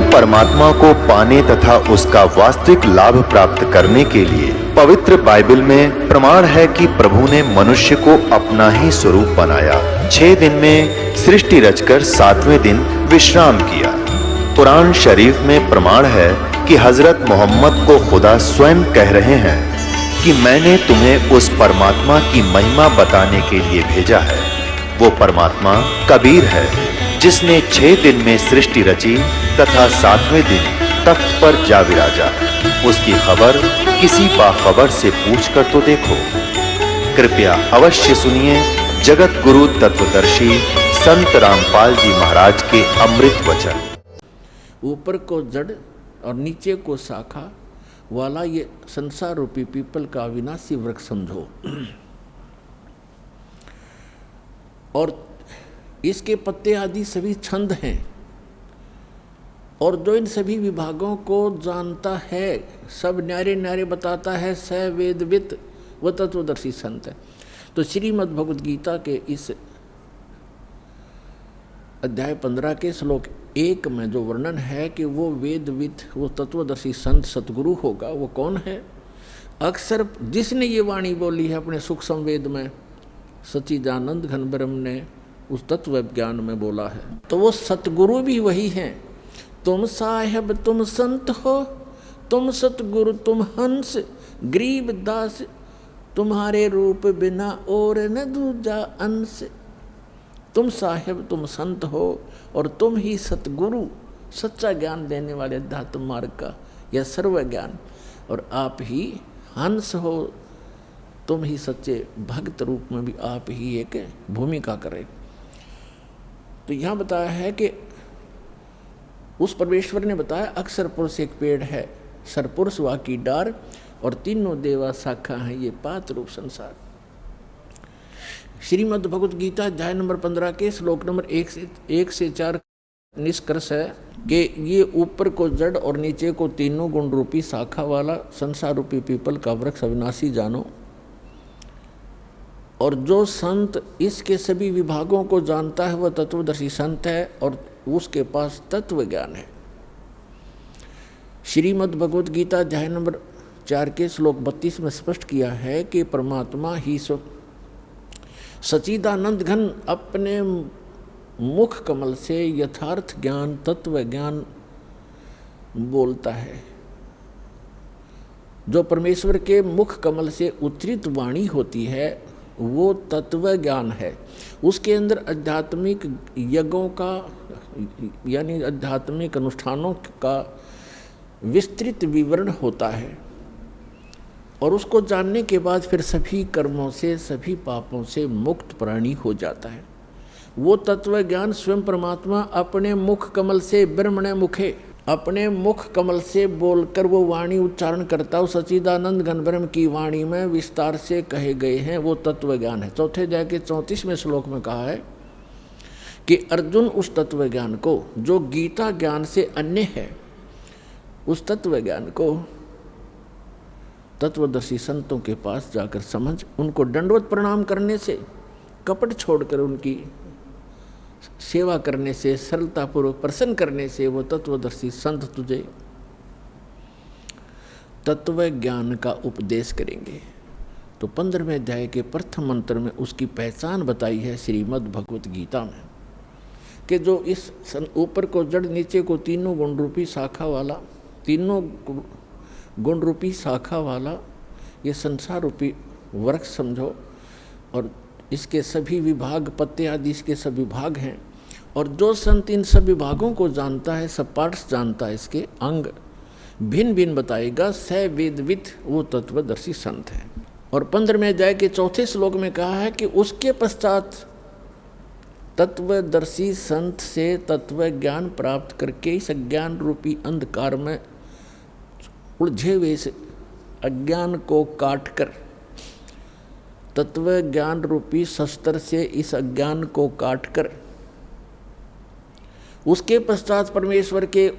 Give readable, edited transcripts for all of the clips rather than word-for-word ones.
परमात्मा को पाने तथा उसका वास्तविक लाभ प्राप्त करने के लिए पवित्र बाइबल में प्रमाण है कि प्रभु ने मनुष्य को अपना ही स्वरूप बनाया। 6 दिन में सृष्टि रचकर 7वें दिन विश्राम किया। कुरान शरीफ में प्रमाण है कि हजरत मोहम्मद को खुदा स्वयं कह रहे हैं कि मैंने तुम्हें उस परमात्मा की महिमा बताने के लिए भेजा है। वो परमात्मा कबीर है जिसने 6 दिन में सृष्टि रची तथा 7वें दिन तख्त पर जा विराजा। उसकी खबर किसी बाखबर से पूछ कर तो देखो। कृपया अवश्य सुनिए जगत गुरु तत्वदर्शी संत रामपाल जी महाराज के अमृत वचन। ऊपर को जड़ और नीचे को शाखा वाला ये संसार रूपी पीपल का अविनाशी वृक्ष समझो, और इसके पत्ते आदि सभी छंद हैं, और जो इन सभी विभागों को जानता है, सब न्यारे न्यारे बताता है, स वेदवित व तत्वदर्शी संत है। तो श्रीमद् भगवद गीता के इस अध्याय 15 के श्लोक 1 में जो वर्णन है कि वो वेदवित, वो तत्वदर्शी संत सतगुरु होगा, वो कौन है? अक्सर जिसने ये वाणी बोली है अपने सुख संवेद में, सच्चिदानंद घन ब्रह्म ने उस तत्व ज्ञान में बोला है, तो वो सतगुरु भी वही हैं। तुम साहेब तुम संत हो, तुम सतगुरु तुम हंस, गरीब दास तुम्हारे रूप बिना और न दूजा अंश। तुम साहेब तुम संत हो और तुम ही सतगुरु, सच्चा ज्ञान देने वाले अध्यात्म मार्ग का यह सर्व ज्ञान, और आप ही हंस हो, तुम ही सच्चे भक्त रूप में भी आप ही एक भूमिका करें। तो यहाँ बताया है कि उस परमेश्वर ने बताया अक्षर पुरुष एक पेड़ है, सरपुरुष वाकी डार, और तीनों देवा शाखा है ये पात रूप संसार। श्रीमद् भगवद गीता अध्याय नंबर 15 के श्लोक नंबर 1 से 4 निष्कर्ष है कि ये ऊपर को जड़ और नीचे को तीनों गुण रूपी शाखा वाला संसार रूपी पीपल का वृक्ष अविनाशी जानो, और जो संत इसके सभी विभागों को जानता है वह तत्वदर्शी संत है, और उसके पास तत्व ज्ञान है। श्रीमद् भगवद गीता अध्याय नंबर 4 के श्लोक 32 में स्पष्ट किया है कि परमात्मा ही सच्चिदानंद घन अपने मुख कमल से यथार्थ ज्ञान, तत्व ज्ञान बोलता है। जो परमेश्वर के मुख कमल से उच्चरित वाणी होती है वो तत्व ज्ञान है। उसके अंदर आध्यात्मिक यज्ञों का यानी आध्यात्मिक अनुष्ठानों का विस्तृत विवरण होता है, और उसको जानने के बाद फिर सभी कर्मों से, सभी पापों से मुक्त प्राणी हो जाता है। वो तत्व ज्ञान स्वयं परमात्मा अपने मुख कमल से, ब्रह्मणे मुखे, अपने मुख कमल से बोलकर वो वाणी उच्चारण करता हूँ। सच्चिदानंद घन ब्रह्म की वाणी में विस्तार से कहे गए हैं, वो तत्व ज्ञान है। चौथे अध्याय के 34वें श्लोक में कहा है कि अर्जुन उस तत्व ज्ञान को जो गीता ज्ञान से अन्य है, उस तत्व ज्ञान को तत्वदर्शी संतों के पास जाकर समझ, उनको दंडवत प्रणाम करने से, कपट छोड़कर उनकी सेवा करने से, सरलतापूर्वक प्रसन्न करने से वो तत्वदर्शी संत तुझे तत्व ज्ञान का उपदेश करेंगे। तो 15वें अध्याय के प्रथम मंत्र में उसकी पहचान बताई है श्रीमद् भगवत गीता में, कि जो इस ऊपर को जड़, नीचे को तीनों गुण रूपी शाखा वाला, तीनों गुण रूपी शाखा वाला ये संसार रूपी वृक्ष समझो, और इसके सभी विभाग, पत्ते आदि इसके सभी भाग हैं, और जो संत इन सब विभागों को जानता है, सब पार्ट्स जानता है, इसके अंग भिन्न भिन्न बताएगा, स वेदवित वो तत्वदर्शी संत है। और 15वें अध्याय के 4थे श्लोक में कहा है कि उसके पश्चात तत्वदर्शी संत से तत्व ज्ञान प्राप्त करके इस अज्ञान रूपी अंधकार में उलझे हुए इस अज्ञान को काटकर, तत्व ज्ञान रूपी शस्त्र से इस अज्ञान को काटकर उसके पश्चात परमेश्वर के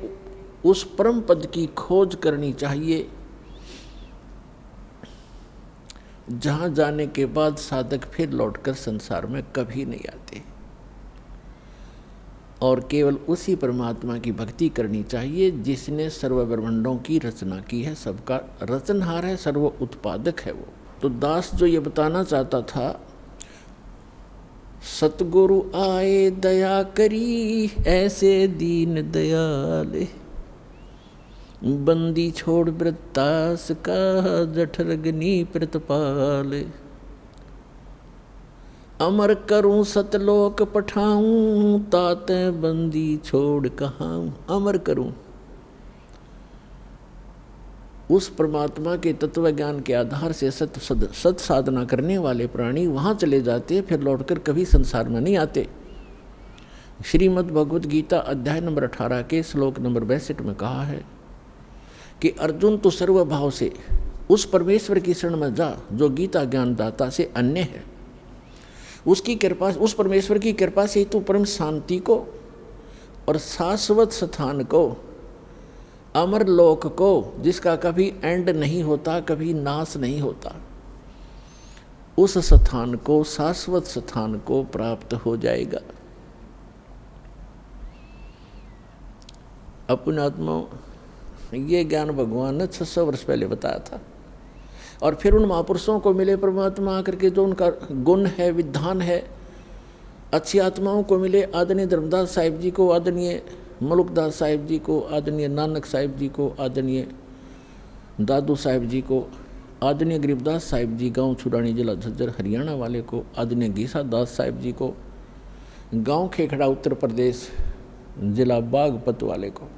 उस परम पद की खोज करनी चाहिए, जहां जाने के बाद साधक फिर लौटकर संसार में कभी नहीं आते, और केवल उसी परमात्मा की भक्ति करनी चाहिए जिसने सर्व ब्रह्मांडों की रचना की है, सबका रचनहार है, सर्व उत्पादक है वो। तो दास जो ये बताना चाहता था, सतगुरु आए दया करी ऐसे दीन दयाल, बंदी छोड़ वृत्तास का जठरग्नि प्रतिपाल, अमर करूं सतलोक पठाऊं ताते बंदी छोड़ कहाऊं। अमर करूं, उस परमात्मा के तत्व ज्ञान के आधार से सत साधना करने वाले प्राणी वहाँ चले जाते, फिर लौटकर कभी संसार में नहीं आते। श्रीमद् भगवद गीता अध्याय नंबर 18 के श्लोक नंबर 62 में कहा है कि अर्जुन तो सर्वभाव से उस परमेश्वर की शरण में जा जो गीता ज्ञानदाता से अन्य है। उसकी कृपा, उस परमेश्वर की कृपा से तू परम शांति को और शाश्वत स्थान को, अमर लोक को, जिसका कभी एंड नहीं होता, कभी नाश नहीं होता, उस स्थान को, शाश्वत स्थान को प्राप्त हो जाएगा। अपने आत्मा ये ज्ञान भगवान ने 600 वर्ष पहले बताया था, और फिर उन महापुरुषों को मिले परमात्मा आकर के, जो उनका गुण है, विधान है, अच्छी आत्माओं को मिले। आदरणीय धर्मदास साहिब जी को, आदरणीय मलुकदास साहिब जी को, आदरणीय नानक साहिब जी को, आदरणीय दादू साहिब जी को, आदरणीय गरीबदास साहिब जी गांव छुरानी जिला झज्जर हरियाणा वाले को, आदरणीय गीसा दास साहिब जी को गांव खेखड़ा उत्तर प्रदेश जिला बागपत वाले को,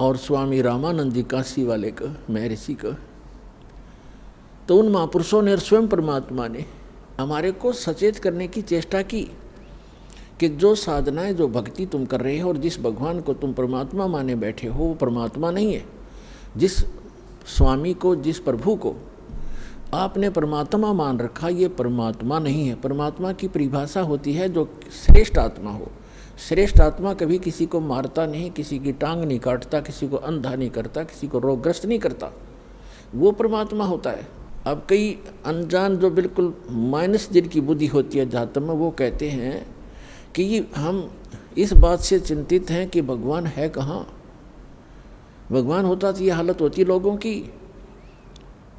और स्वामी रामानंद जी काशी वाले को, महर्षि को। तो उन महापुरुषों ने और स्वयं परमात्मा ने हमारे को सचेत करने की चेष्टा की कि जो साधनाएं, जो भक्ति तुम कर रहे हो और जिस भगवान को तुम परमात्मा माने बैठे हो वो परमात्मा नहीं है। जिस स्वामी को, जिस प्रभु को आपने परमात्मा मान रखा, ये परमात्मा नहीं है। परमात्मा की परिभाषा होती है जो श्रेष्ठ आत्मा हो। श्रेष्ठ आत्मा कभी किसी को मारता नहीं, किसी की टांग नहीं काटता, किसी को अंधा नहीं करता, किसी को रोगग्रस्त नहीं करता, वो परमात्मा होता है। अब कई अनजान जो बिल्कुल माइनस जिनकी बुद्धि होती है जातम में, वो कहते हैं कि हम इस बात से चिंतित हैं कि भगवान है कहाँ। भगवान होता तो ये हालत होती लोगों की।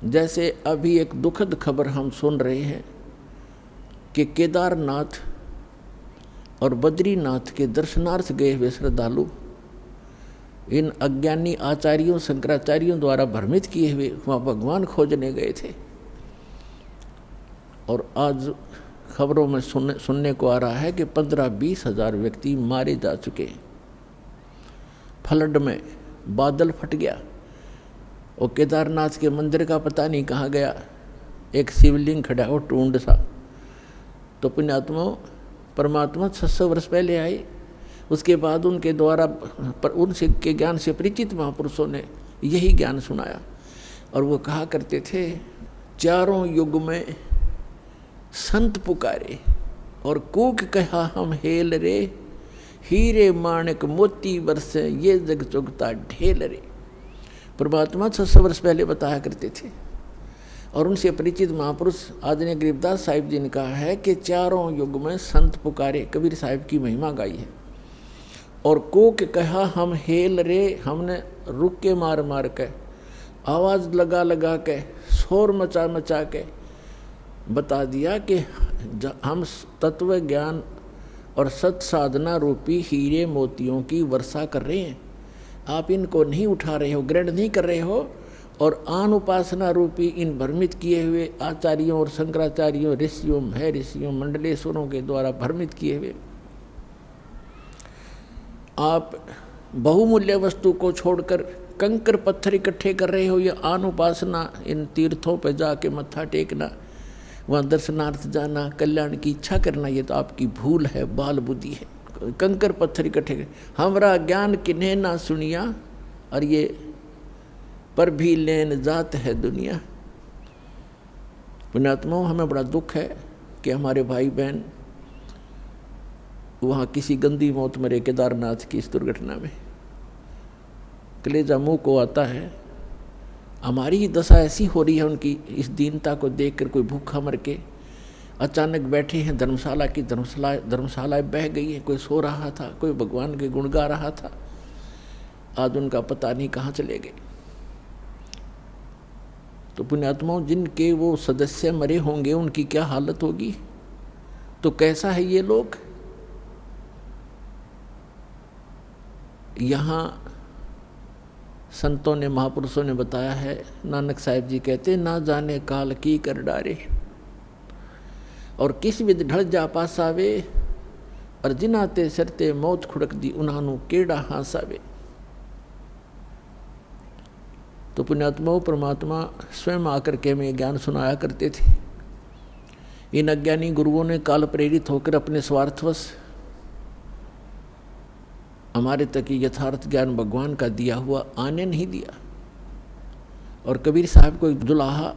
जैसे अभी एक दुखद खबर हम सुन रहे हैं कि केदारनाथ और बद्रीनाथ के दर्शनार्थ गए हुए श्रद्धालु इन अज्ञानी आचार्यों, शंकराचार्यों द्वारा भ्रमित किए हुए वहाँ भगवान खोजने गए थे। और आज खबरों में सुनने को आ रहा है कि 15-20 हज़ार व्यक्ति मारे जा चुके। फ्लड में बादल फट गया और केदारनाथ के मंदिर का पता नहीं कहाँ गया। एक शिवलिंग खड़ा हो टूंड सा। तो पुण्यात्मा परमात्मा 600 वर्ष पहले आए। उसके बाद उनके द्वारा उनसे के ज्ञान से परिचित महापुरुषों ने यही ज्ञान सुनाया। और वो कहा करते थे, चारों युग में संत पुकारे और कूक कहा हम हेल रे, हीरे माणक मोती बरसे ये जग चुगता ढेल रे। परमात्मा 600 वर्ष पहले बताया करते थे। और उनसे परिचित महापुरुष आदरणीय गरीबदास साहिब जी ने कहा है कि चारों युग में संत पुकारे, कबीर साहिब की महिमा गाई है। और कूक कहा हम हेल रे, हमने रुक के मार मार के, आवाज़ लगा लगा के, शोर मचा मचा के बता दिया कि हम तत्व ज्ञान और सत साधना रूपी हीरे मोतियों की वर्षा कर रहे हैं। आप इनको नहीं उठा रहे हो, ग्रहण नहीं कर रहे हो, और आन उपासना रूपी इन भ्रमित किए हुए आचार्यों और शंकराचार्यों, ऋषियों, महर्षियों, मंडलेश्वरों के द्वारा भ्रमित किए हुए आप बहुमूल्य वस्तु को छोड़कर कंकर पत्थर इकट्ठे कर रहे हो। ये आन उपासना, इन तीर्थों पर जाके मत्था टेकना, वहाँ दर्शनार्थ जाना, कल्याण की इच्छा करना, ये तो आपकी भूल है, बाल बुद्धि है। कंकर पत्थर इकट्ठे, हमरा ज्ञान किन्हें ना सुनिया, और ये पर भी लेन जात है दुनिया। पुण्यात्माओं, हमें बड़ा दुख है कि हमारे भाई बहन वहाँ किसी गंदी मौत मरे केदारनाथ की इस दुर्घटना में। कलेजा मुंह को आता है। हमारी ही दशा ऐसी हो रही है उनकी इस दीनता को देखकर। कोई भूखा मर के अचानक बैठे हैं धर्मशाला की धर्मशालाएं बह गई है। कोई सो रहा था, कोई भगवान के गुण गा रहा था, आज उनका पता नहीं कहाँ चले गए। तो पुण्यात्माओं, जिनके वो सदस्य मरे होंगे उनकी क्या हालत होगी। तो कैसा है ये लोग। यहाँ संतों ने, महापुरुषों ने बताया है। नानक साहिब जी कहते, ना जाने काल की कर डारे, और किस विध ढल जा पासावे, और जिनाते सरते मौत खुड़क दी उन्हानू केड़ा हासावे। तो पुण्यात्माओं, परमात्मा स्वयं आकर के हमें ज्ञान सुनाया करते थे। इन अज्ञानी गुरुओं ने काल प्रेरित होकर अपने स्वार्थवश हमारे तक ये यथार्थ ज्ञान भगवान का दिया हुआ आने नहीं दिया। और कबीर साहब को एक दुलाहा,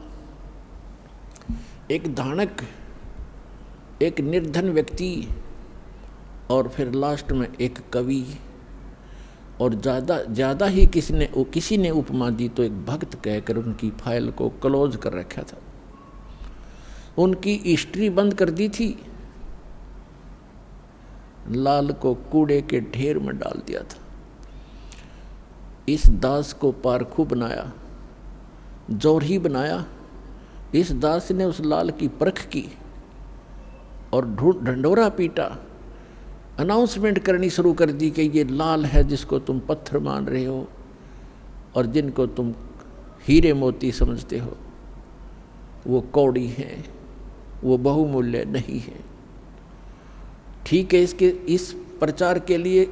एक धानक, एक निर्धन व्यक्ति, और फिर लास्ट में एक कवि, और ज़्यादा ही किसी ने उपमा दी तो एक भक्त कहकर उनकी फाइल को क्लोज कर रखा था। उनकी हिस्ट्री बंद कर दी थी। लाल को कूड़े के ढेर में डाल दिया था। इस दास को पारखू बनाया, जौहरी बनाया। इस दास ने उस लाल की परख की और ढंडोरा पीटा, अनाउंसमेंट करनी शुरू कर दी कि ये लाल है जिसको तुम पत्थर मान रहे हो और जिनको तुम हीरे मोती समझते हो, वो कौड़ी हैं, वो बहुमूल्य नहीं है। ठीक है, इस प्रचार के लिए,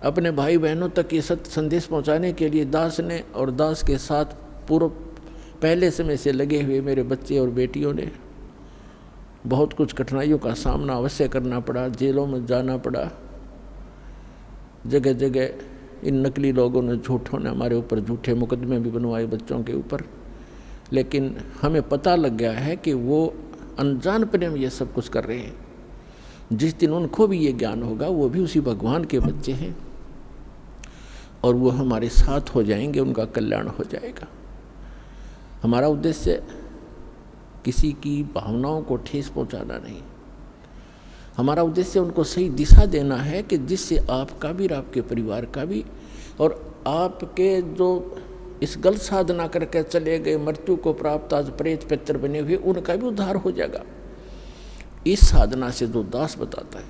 अपने भाई बहनों तक ये सत्य संदेश पहुंचाने के लिए दास ने और दास के साथ पहले समय से लगे हुए मेरे बच्चे और बेटियों ने बहुत कुछ कठिनाइयों का सामना अवश्य करना पड़ा। जेलों में जाना पड़ा, जगह जगह इन नकली लोगों ने, झूठों ने हमारे ऊपर झूठे मुकदमे भी बनवाए बच्चों के ऊपर। लेकिन हमें पता लग गया है कि वो अनजानपने में ये सब कुछ कर रहे हैं। जिस दिन उनको भी ये ज्ञान होगा, वो भी उसी भगवान के बच्चे हैं और वो हमारे साथ हो जाएंगे, उनका कल्याण हो जाएगा। हमारा उद्देश्य किसी की भावनाओं को ठेस पहुंचाना नहीं। हमारा उद्देश्य उनको सही दिशा देना है कि जिससे आपका भी और आपके परिवार का भी, और आपके जो इस गलत साधना करके चले गए, मृत्यु को प्राप्त आज प्रेत पितर बने हुए, उनका भी उद्धार हो जाएगा। इस साधना से जो दास बताता है।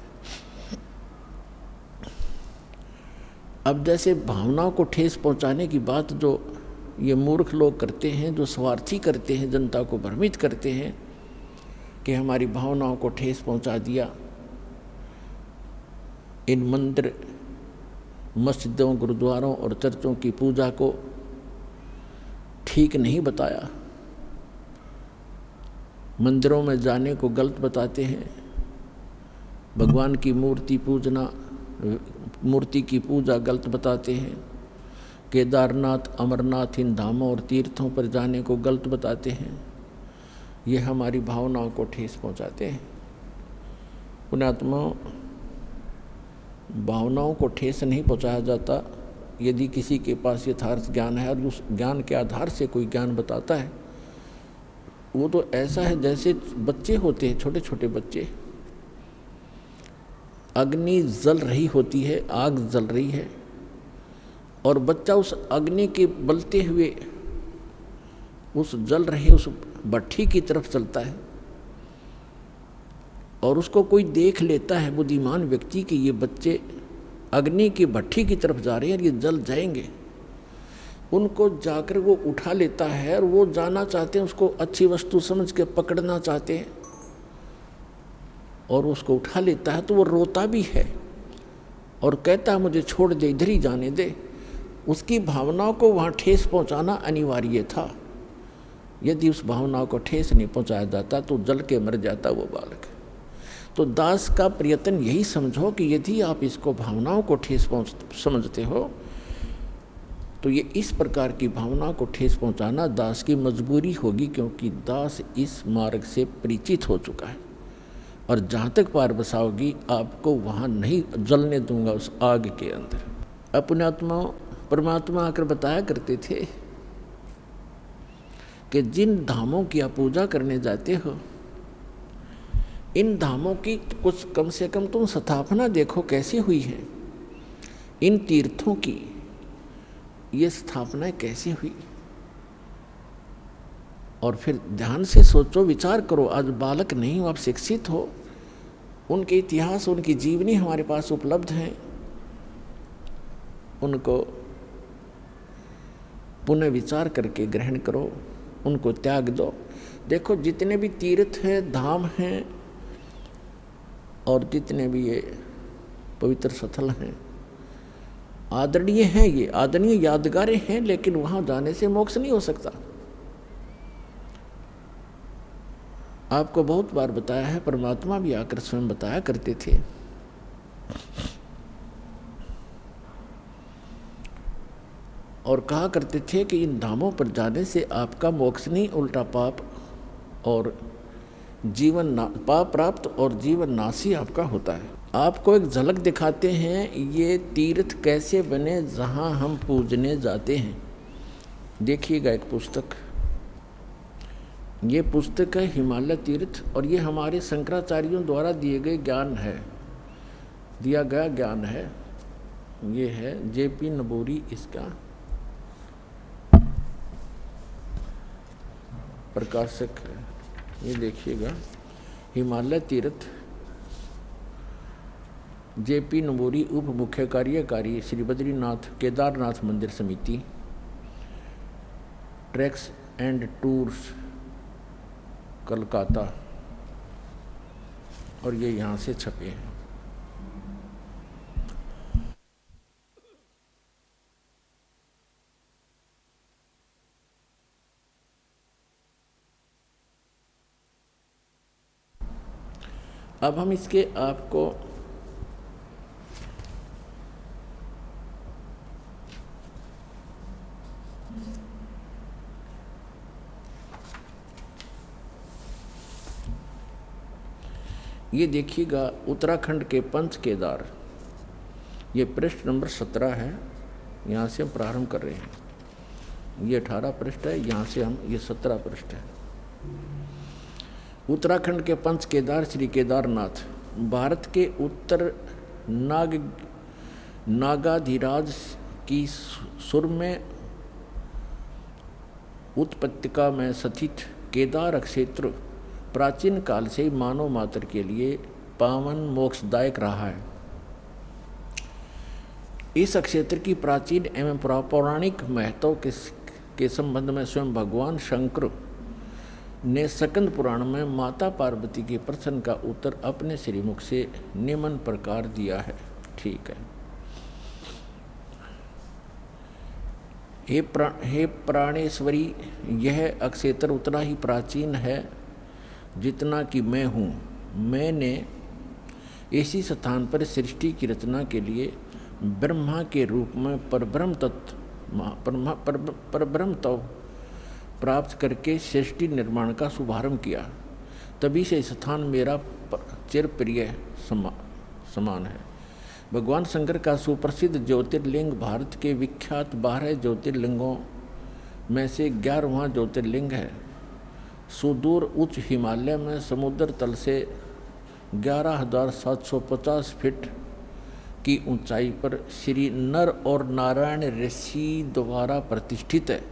अब जैसे भावनाओं को ठेस पहुंचाने की बात जो ये मूर्ख लोग करते हैं, जो स्वार्थी करते हैं, जनता को भ्रमित करते हैं कि हमारी भावनाओं को ठेस पहुंचा दिया, इन मंदिर, मस्जिदों, गुरुद्वारों और चर्चों की पूजा को ठीक नहीं बताया, मंदिरों में जाने को गलत बताते हैं, भगवान की मूर्ति की पूजा गलत बताते हैं, केदारनाथ, अमरनाथ, इन धामों और तीर्थों पर जाने को गलत बताते हैं। ये हमारी भावनाओं को ठेस पहुंचाते हैं। पुण्यात्माओं, भावनाओं को ठेस नहीं पहुंचाया जाता यदि किसी के पास यथार्थ ज्ञान है और उस ज्ञान के आधार से कोई ज्ञान बताता है। वो तो ऐसा है जैसे बच्चे होते हैं, छोटे छोटे बच्चे, अग्नि जल रही होती है, आग जल रही है, और बच्चा उस अग्नि के बलते हुए उस जल रहे उस भट्ठी की तरफ चलता है, और उसको कोई देख लेता है, बुद्धिमान व्यक्ति, कि ये बच्चे अग्नि की भट्ठी की तरफ जा रहे हैं और ये जल जाएंगे। उनको जाकर वो उठा लेता है और वो जाना चाहते हैं, उसको अच्छी वस्तु समझ के पकड़ना चाहते हैं और उसको उठा लेता है, तो वो रोता भी है और कहता है मुझे छोड़ दे, इधर ही जाने दे। उसकी भावनाओं को वहाँ ठेस पहुँचाना अनिवार्य था। यदि उस भावनाओं को ठेस नहीं पहुँचाया जाता तो जल के मर जाता वो बालक। तो दास का प्रयत्न यही समझो कि यदि आप इसको भावनाओं को ठेस समझते हो तो ये इस प्रकार की भावना को ठेस पहुंचाना दास की मजबूरी होगी, क्योंकि दास इस मार्ग से परिचित हो चुका है। और जहाँ तक पार बसाओगी आपको वहाँ नहीं जलने दूंगा उस आग के अंदर। अपने आत्मा परमात्मा आकर बताया करते थे कि जिन धामों की आप पूजा करने जाते हो, इन धामों की कुछ कम से कम तुम स्थापना देखो कैसी हुई है। इन तीर्थों की ये स्थापना कैसी हुई, और फिर ध्यान से सोचो, विचार करो। आज बालक नहीं हो, आप शिक्षित हो, उनके इतिहास, उनकी जीवनी हमारे पास उपलब्ध हैं, उनको पुनः विचार करके ग्रहण करो, उनको त्याग दो। देखो जितने भी तीर्थ हैं, धाम हैं, और जितने भी ये पवित्र स्थल हैं, आदरणीय हैं, ये आदरणीय यादगारें हैं, लेकिन वहाँ जाने से मोक्ष नहीं हो सकता। आपको बहुत बार बताया है, परमात्मा भी आकर स्वयं बताया करते थे और कहा करते थे कि इन धामों पर जाने से आपका मोक्ष नहीं, उल्टा पाप और पाप प्राप्त और जीवन नाशी आपका होता है। आपको एक झलक दिखाते हैं ये तीर्थ कैसे बने जहाँ हम पूजने जाते हैं। देखिएगा एक पुस्तक, ये पुस्तक है हिमालय तीर्थ, और ये हमारे शंकराचार्यों द्वारा दिए गए ज्ञान है, दिया गया ज्ञान है। ये है JP नबूरी, इसका प्रकाशक है। ये देखिएगा हिमालय तीर्थ, JP नबूरी, उप मुख्य कार्यकारी श्री बद्रीनाथ केदारनाथ मंदिर समिति, ट्रैक्स एंड टूर्स कलकत्ता, और ये यहाँ से छपे हैं। अब हम इसके आपको ये देखिएगा उत्तराखंड के पंच केदार, ये पृष्ठ नंबर 17 है, यहाँ से हम प्रारंभ कर रहे हैं। ये 18 पृष्ठ है, यहाँ से हम ये 17 पृष्ठ है। उत्तराखंड के पंच केदार श्री केदारनाथ भारत के उत्तर नागाधिराज की सुरम्य उत्पत्तिका में स्थित केदार क्षेत्र प्राचीन काल से ही मानव मात्र के लिए पावन मोक्षदायक रहा है। इस क्षेत्र की प्राचीन एवं पौराणिक महत्व के संबंध में स्वयं भगवान शंकर ने स्कंद पुराण में माता पार्वती के प्रश्न का उत्तर अपने श्रीमुख से निम्न प्रकार दिया है। ठीक है। हे प्राणेश्वरी, यह क्षेत्र उतना ही प्राचीन है जितना कि मैं हूँ। मैंने इसी स्थान पर सृष्टि की रचना के लिए ब्रह्मा के रूप में परब्रह्म तत्व प्राप्त करके सृष्टि निर्माण का शुभारंभ किया। तभी से स्थान मेरा चिरप्रिय समान है। भगवान शंकर का सुप्रसिद्ध ज्योतिर्लिंग भारत के विख्यात 12 ज्योतिर्लिंगों में से 11वां ज्योतिर्लिंग है। सुदूर उच्च हिमालय में समुद्र तल से 11,750 फीट की ऊंचाई पर श्री नर और नारायण ऋषि द्वारा प्रतिष्ठित है।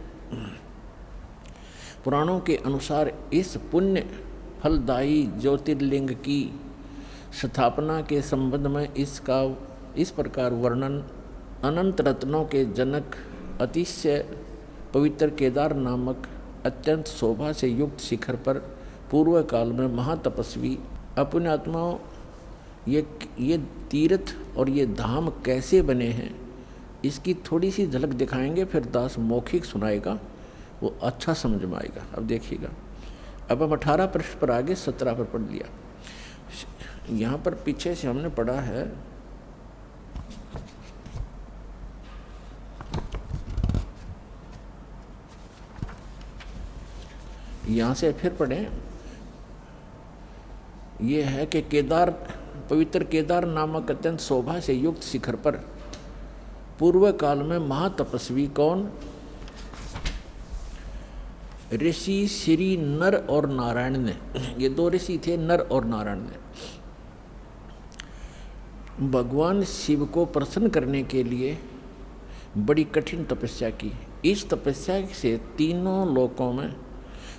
पुराणों के अनुसार इस पुण्य फलदायी ज्योतिर्लिंग की स्थापना के संबंध में इसका इस प्रकार वर्णन अनंत रत्नों के जनक अतिशय पवित्र केदार नामक अत्यंत शोभा से युक्त शिखर पर पूर्व काल में महातपस्वी अपने आत्माओं ये तीर्थ और ये धाम कैसे बने हैं, इसकी थोड़ी सी झलक दिखाएंगे, फिर दास मौखिक सुनाएगा, वो अच्छा समझ में आएगा। अब देखिएगा, अब हम 18 पृष्ठ पर आगे 17 पर पढ़ लिया। यहाँ पर पीछे से हमने पढ़ा है यहाँ से फिर पढ़ें, ये है कि केदार, पवित्र केदार नामक अत्यंत शोभा से युक्त शिखर पर पूर्व काल में महातपस्वी कौन? ऋषि श्री नर और नारायण ने। ये दो ऋषि थे, नर और नारायण ने भगवान शिव को प्रसन्न करने के लिए बड़ी कठिन तपस्या की। इस तपस्या से तीनों लोकों में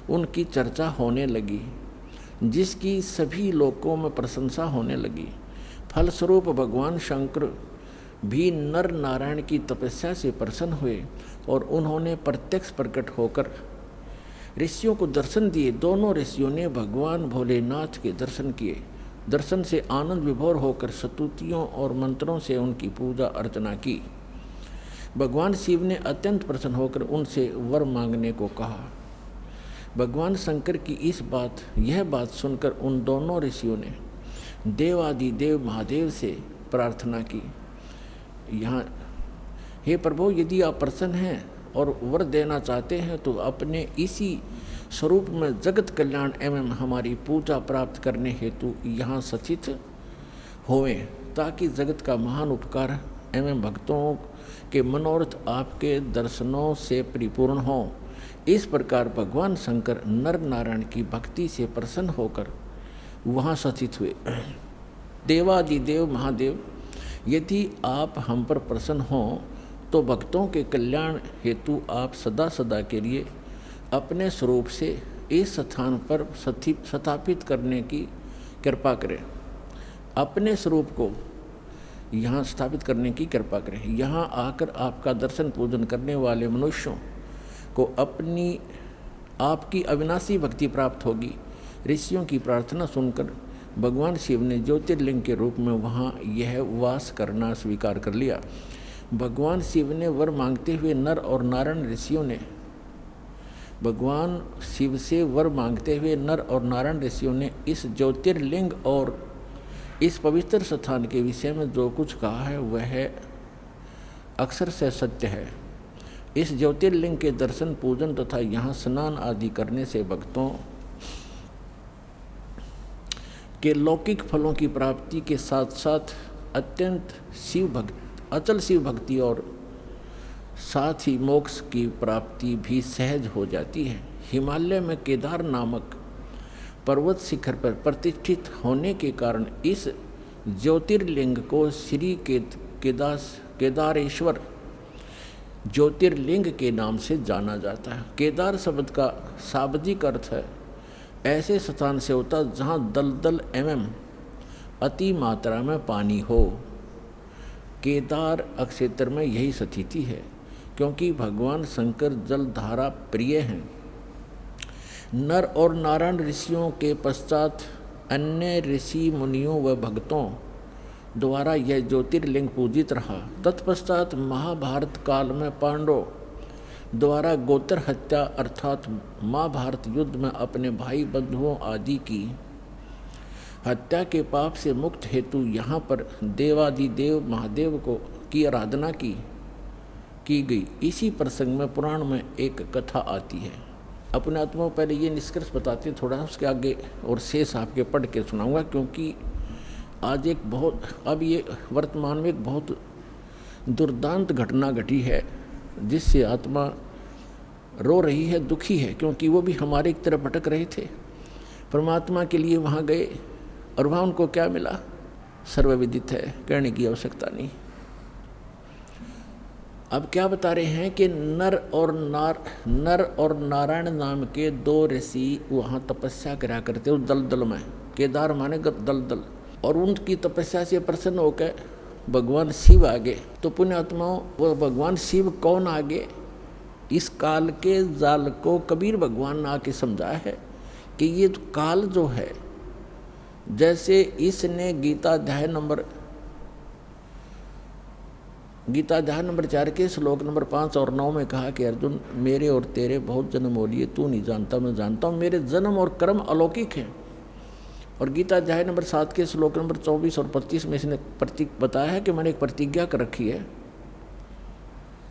उनकी चर्चा होने लगी, जिसकी सभी लोकों में प्रशंसा होने लगी। फलस्वरूप भगवान शंकर भी नर नारायण की तपस्या से प्रसन्न हुए और उन्होंने प्रत्यक्ष प्रकट होकर ऋषियों को दर्शन दिए। दोनों ऋषियों ने भगवान भोलेनाथ के दर्शन किए। दर्शन से आनंद विभोर होकर स्तुतियों और मंत्रों से उनकी पूजा अर्चना की। भगवान शिव ने अत्यंत प्रसन्न होकर उनसे वर मांगने को कहा। भगवान शंकर की यह बात सुनकर उन दोनों ऋषियों ने देवादिदेव महादेव से प्रार्थना की। यहाँ, हे प्रभु, यदि आप प्रसन्न हैं और वर देना चाहते हैं तो अपने इसी स्वरूप में जगत कल्याण एवं हमारी पूजा प्राप्त करने हेतु यहाँ स्थित होवें, ताकि जगत का महान उपकार एवं भक्तों के मनोरथ आपके दर्शनों से परिपूर्ण हों। इस प्रकार भगवान शंकर नर नारायण की भक्ति से प्रसन्न होकर वहाँ स्थित हुए। देवादिदेव महादेव, यदि आप हम पर प्रसन्न हों तो भक्तों के कल्याण हेतु आप सदा सदा के लिए अपने स्वरूप से इस स्थान पर स्थापित करने की कृपा करें। अपने स्वरूप को यहाँ स्थापित करने की कृपा करें। यहाँ आकर आपका दर्शन पूजन करने वाले मनुष्यों को आपकी अविनाशी भक्ति प्राप्त होगी। ऋषियों की प्रार्थना सुनकर भगवान शिव ने ज्योतिर्लिंग के रूप में वहाँ यह वास करना स्वीकार कर लिया। भगवान शिव ने वर मांगते हुए नर और नारायण ऋषियों ने भगवान शिव से वर मांगते हुए नर और नारायण ऋषियों ने इस ज्योतिर्लिंग और इस पवित्र स्थान के विषय में जो कुछ कहा है वह अक्षर से सत्य है। इस ज्योतिर्लिंग के दर्शन पूजन तथा यहाँ स्नान आदि करने से भक्तों के लौकिक फलों की प्राप्ति के साथ साथ अचल शिव भक्ति और साथ ही मोक्ष की प्राप्ति भी सहज हो जाती है। हिमालय में केदार नामक पर्वत शिखर पर प्रतिष्ठित होने के कारण इस ज्योतिर्लिंग को श्री केदारेश्वर ज्योतिर्लिंग के नाम से जाना जाता है। केदार शब्द का शाब्दिक अर्थ है ऐसे स्थान से होता जहाँ दलदल एवं अति मात्रा में पानी हो। केदार क्षेत्र में यही स्थिति है, क्योंकि भगवान शंकर जलधारा प्रिय हैं। नर और नारायण ऋषियों के पश्चात अन्य ऋषि मुनियों व भक्तों द्वारा यह ज्योतिर्लिंग पूजित रहा। तत्पश्चात महाभारत काल में पांडवों द्वारा गोत्र हत्या अर्थात महाभारत युद्ध में अपने भाई बंधुओं आदि की हत्या के पाप से मुक्त हेतु यहाँ पर देवादिदेव महादेव की आराधना की गई। इसी प्रसंग में पुराण में एक कथा आती है। अपने आत्मा पहले ये निष्कर्ष बताते थोड़ा, उसके आगे और शेष आपके पढ़ के सुनाऊंगा, क्योंकि आज अब ये वर्तमान में एक बहुत दुर्दांत घटना घटी है जिससे आत्मा रो रही है, दुखी है, क्योंकि वो भी हमारे एक तरफ भटक रहे थे। परमात्मा के लिए वहाँ गए और वहाँ उनको क्या मिला सर्वविदित है, कहने की आवश्यकता नहीं। अब क्या बता रहे हैं कि नर और नारायण नाम के दो ऋषि वहाँ तपस्या करा करते उस दलदल में। केदार माने दलदल, और उनकी तपस्या से प्रसन्न होकर भगवान शिव आगे। तो पुण्यात्माओं, वो भगवान शिव कौन आगे? इस काल के जाल को कबीर भगवान ने आके समझाया है कि ये काल जो है, जैसे इसने गीता अध्याय नंबर 4 के श्लोक नंबर 5 और 9 में कहा कि अर्जुन, मेरे और तेरे बहुत जन्म हो लिए, तू नहीं जानता मैं जानता हूँ, मेरे जन्म और कर्म अलौकिक हैं। और गीता अध्याय नंबर 7 के श्लोक नंबर 24 और 25 में इसने बताया है कि मैंने एक प्रतिज्ञा कर रखी है,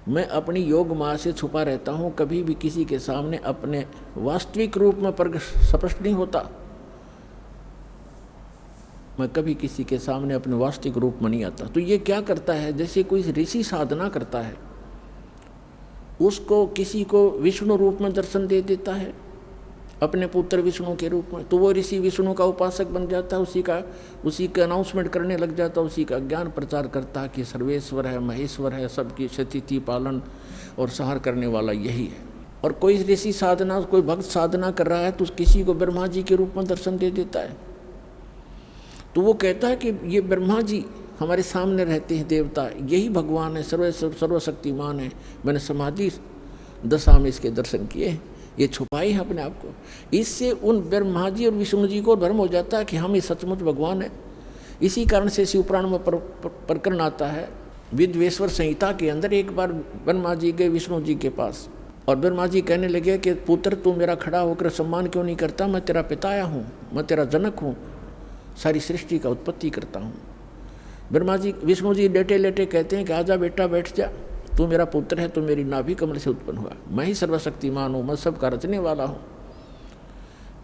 मैं अपनी योग माया से छुपा रहता हूँ, कभी भी किसी के सामने अपने वास्तविक रूप में स्पष्ट नहीं होता। मैं कभी किसी के सामने अपने वास्तविक रूप में नहीं आता। तो ये क्या करता है, जैसे कोई ऋषि साधना करता है, उसको किसी को विष्णु रूप में दर्शन दे देता है, अपने पुत्र विष्णु के रूप में, तो वो ऋषि विष्णु का उपासक बन जाता है, उसी का अनाउंसमेंट करने लग जाता है, उसी का ज्ञान प्रचार करता है कि सर्वेश्वर है, महेश्वर है, सबकी स्थिति पालन और संहार करने वाला यही है। और कोई ऋषि साधना, कोई भक्त साधना कर रहा है तो किसी को ब्रह्मा जी के रूप में दर्शन दे देता है, तो वो कहता है कि ये ब्रह्मा जी हमारे सामने रहते हैं, देवता, यही भगवान है, सर्वशक्तिमान है। मैंने समाधि दशा में इसके दर्शन किए, ये छुपाई है अपने आप को। इससे उन ब्रह्मा जी और विष्णु जी को भ्रम हो जाता है कि हम ये सचमुच भगवान है। इसी कारण से शिव पुराण में प्रकरण आता है, विद्वेश्वर संहिता के अंदर एक बार ब्रह्मा जी गए विष्णु जी के पास, और ब्रह्मा जी कहने लगे कि पुत्र तू मेरा खड़ा होकर सम्मान क्यों नहीं करता, मैं तेरा पिताया हूँ, मैं तेरा जनक हूँ, सारी सृष्टि का उत्पत्ति करता हूँ। ब्रह्मा जी विष्णु जी लेटे लेटे कहते हैं कि आजा बेटा बैठ जा, तू मेरा पुत्र है, तू मेरी नाभि कमल से उत्पन्न हुआ, मैं ही सर्वशक्तिमान हूँ, मैं सबका रचने वाला हूँ।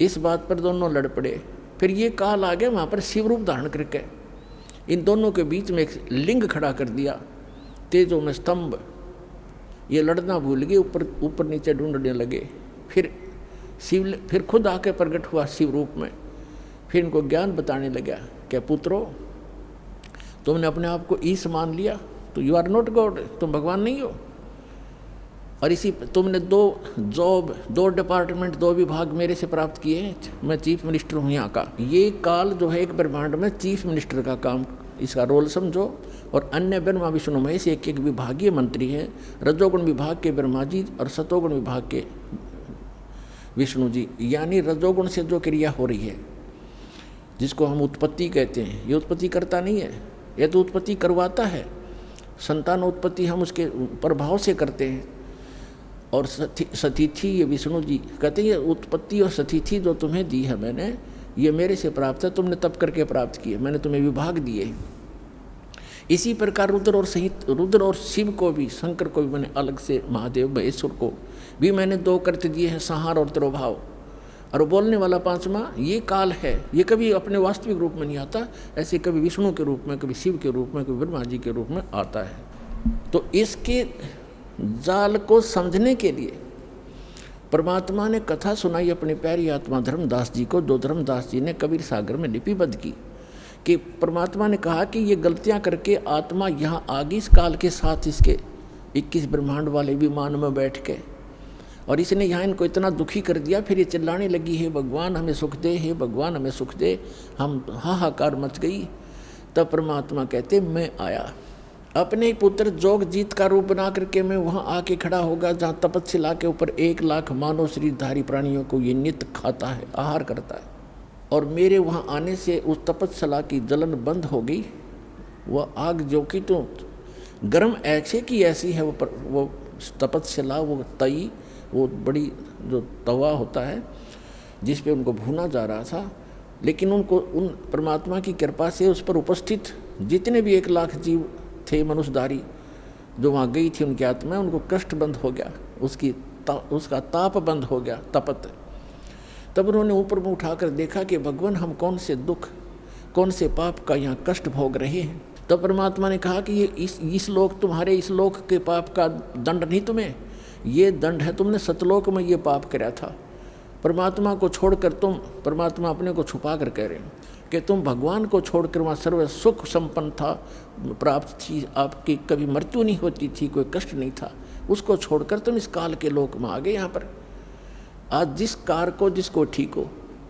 इस बात पर दोनों लड़ पड़े। फिर ये काल आ गया, वहाँ पर शिव रूप धारण करके इन दोनों के बीच में एक लिंग खड़ा कर दिया, तेजों में स्तंभ। ये लड़ना भूल गए, ऊपर नीचे ढूंढने लगे। फिर खुद आके प्रकट हुआ शिव रूप में, फिर इनको ज्ञान बताने लगा, क्या पुत्रो तुमने अपने आप को ईश मान लिया तो यू आर नॉट गॉड, तुम भगवान नहीं हो। और इसी तुमने दो डिपार्टमेंट, 2 विभाग मेरे से प्राप्त किए हैं, मैं चीफ मिनिस्टर हूँ यहाँ का। ये काल जो है एक ब्रह्मांड में चीफ मिनिस्टर का काम, इसका रोल समझो। और अन्य ब्रह्मा विष्णु महेश एक विभागीय मंत्री हैं, रजोगुण विभाग के ब्रह्मा जी और सतोगुण विभाग के विष्णु जी। यानी रजोगुण से जो क्रिया हो रही है, जिसको हम उत्पत्ति कहते हैं, ये उत्पत्ति करता नहीं है, ये तो उत्पत्ति करवाता है। संतान उत्पत्ति हम उसके प्रभाव से करते हैं। और सतिथि, ये विष्णु जी कहते हैं, ये उत्पत्ति और सतिथि जो तुम्हें दी है मैंने, ये मेरे से प्राप्त है, तुमने तप करके प्राप्त किए, मैंने तुम्हें विभाग दिए। इसी प्रकार रुद्र और शिव को भी, शंकर को भी मैंने अलग से, महादेव महेश्वर को भी मैंने 2 करते दिए हैं, संहार और तिरोभाव। और बोलने वाला 5वां ये काल है, ये कभी अपने वास्तविक रूप में नहीं आता, ऐसे कभी विष्णु के रूप में, कभी शिव के रूप में, कभी ब्रह्मा जी के रूप में आता है। तो इसके जाल को समझने के लिए परमात्मा ने कथा सुनाई अपने प्यारी आत्मा धर्मदास जी को, जो धर्मदास जी ने कबीर सागर में लिपिबद्ध की। कि परमात्मा ने कहा कि ये गलतियां करके आत्मा यहाँ आ गई इस काल के साथ, इसके 21 ब्रह्मांड वाले विमान में बैठ के, और इसने यहाँ इनको इतना दुखी कर दिया। फिर ये चिल्लाने लगी, हे भगवान हमें सुख दे, हे भगवान हमें सुख दे। हम हाहाकार मच गई। तब परमात्मा कहते, मैं आया अपने पुत्र जोगजीत का रूप बना करके, मैं वहाँ आके खड़ा होगा जहाँ तपस्या के ऊपर 1 लाख मानव शरीरधारी प्राणियों को ये नित्य खाता है, आहार करता है। और मेरे वहाँ आने से उस तपस्या की जलन बंद हो गई। वह आग जो कि तो गर्म ऐसे की ऐसी है, वो तपस्या, वो तई, वो बड़ी जो तवा होता है जिस पे उनको भूना जा रहा था। लेकिन उनको उन परमात्मा की कृपा से उस पर उपस्थित जितने भी 1 लाख जीव थे मनुष्यधारी जो वहाँ गई थी, उनकी आत्मा, उनको कष्ट बंद हो गया, उसका ताप बंद हो गया, तपत। तब उन्होंने ऊपर में उठाकर देखा कि भगवान हम कौन से दुख, कौन से पाप का यहाँ कष्ट भोग रहे हैं। तब परमात्मा ने कहा कि ये इस लोक, तुम्हारे इस लोक के पाप का दंड नहीं तुम्हें, ये दंड है, तुमने सतलोक में ये पाप कराया था। परमात्मा को छोड़कर तुम, परमात्मा अपने को छुपा कर कह रहे हैं कि तुम भगवान को छोड़कर वहाँ सर्व सुख संपन्न था, प्राप्त थी, आपकी कभी मृत्यु नहीं होती थी, कोई कष्ट नहीं था, उसको छोड़कर तुम इस काल के लोक में आ गए। यहाँ पर आज जिस कार को, जिस कोठी को,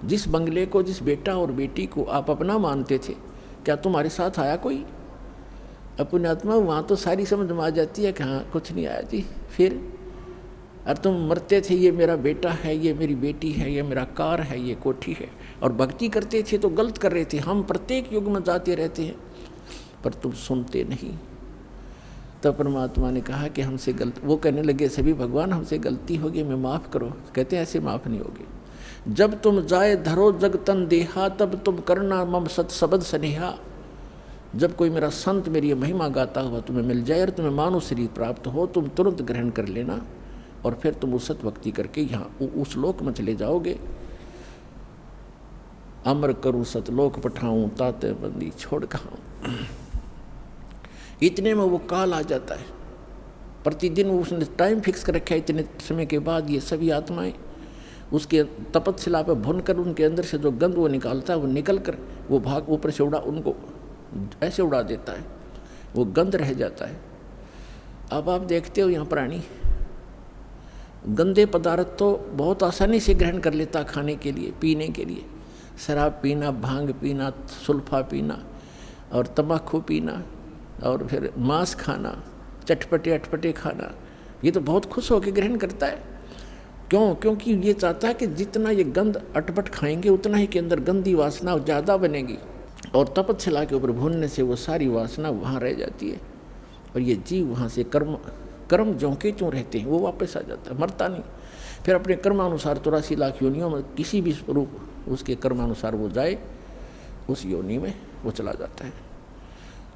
जिस बंगले को, जिस बेटा और बेटी को आप अपना मानते थे, क्या तुम्हारे साथ आया कोई? अपनी आत्मा वहाँ तो सारी समझ में आ जाती है कि हाँ कुछ नहीं आया जी। फिर और तुम मरते थे, ये मेरा बेटा है, ये मेरी बेटी है, ये मेरा कार है, ये कोठी है, और भक्ति करते थे तो गलत कर रहे थे। हम प्रत्येक युग में जाते रहते हैं पर तुम सुनते नहीं। तब परमात्मा ने कहा कि हमसे गलती, वो कहने लगे सभी भगवान हमसे गलती होगी, मैं माफ़ करो। कहते ऐसे माफ़ नहीं होगी। जब तुम जाए धरो जग तन देहा, तब तुम करना मम सत शब्द स्नेहा। जब कोई मेरा संत मेरी ये महिमा गाता हुआ तुम्हें मिल जाए और तुम्हें मानव शरीर प्राप्त हो, तुम तुरंत ग्रहण कर लेना और फिर तुम उस सतभक्ति करके यहाँ उस लोक में चले जाओगे। अमर करूँ सतलोक पठाऊँ, ताते बंदी छोड़ खाऊँ। इतने में वो काल आ जाता है। प्रतिदिन उसने टाइम फिक्स कर रखा है, इतने समय के बाद ये सभी आत्माएं उसके तपतशिला पर भुन कर उनके अंदर से जो गंध वो निकालता है, वो निकल कर वो भाग ऊपर से उनको ऐसे उड़ा देता है, वो गंध रह जाता है। अब आप देखते हो यहाँ प्राणी गंदे पदार्थ तो बहुत आसानी से ग्रहण कर लेता खाने के लिए, पीने के लिए। शराब पीना, भांग पीना, सुल्फा पीना और तम्बाकू पीना और फिर मांस खाना, चटपटे अटपटे खाना, ये तो बहुत खुश होकर ग्रहण करता है। क्यों? क्योंकि ये चाहता है कि जितना ये गंध अटपट खाएंगे उतना ही के अंदर गंदी वासना ज़्यादा बनेगी और तपतशिला के ऊपर भूनने से वो सारी वासना वहाँ रह जाती है और ये जीव वहाँ से कर्म ज्यों के त्यों रहते हैं, वो वापस आ जाता है, मरता नहीं। फिर अपने कर्मानुसार 84 लाख योनियों में किसी भी स्वरूप उसके कर्मानुसार वो जाए, उस योनि में वो चला जाता है।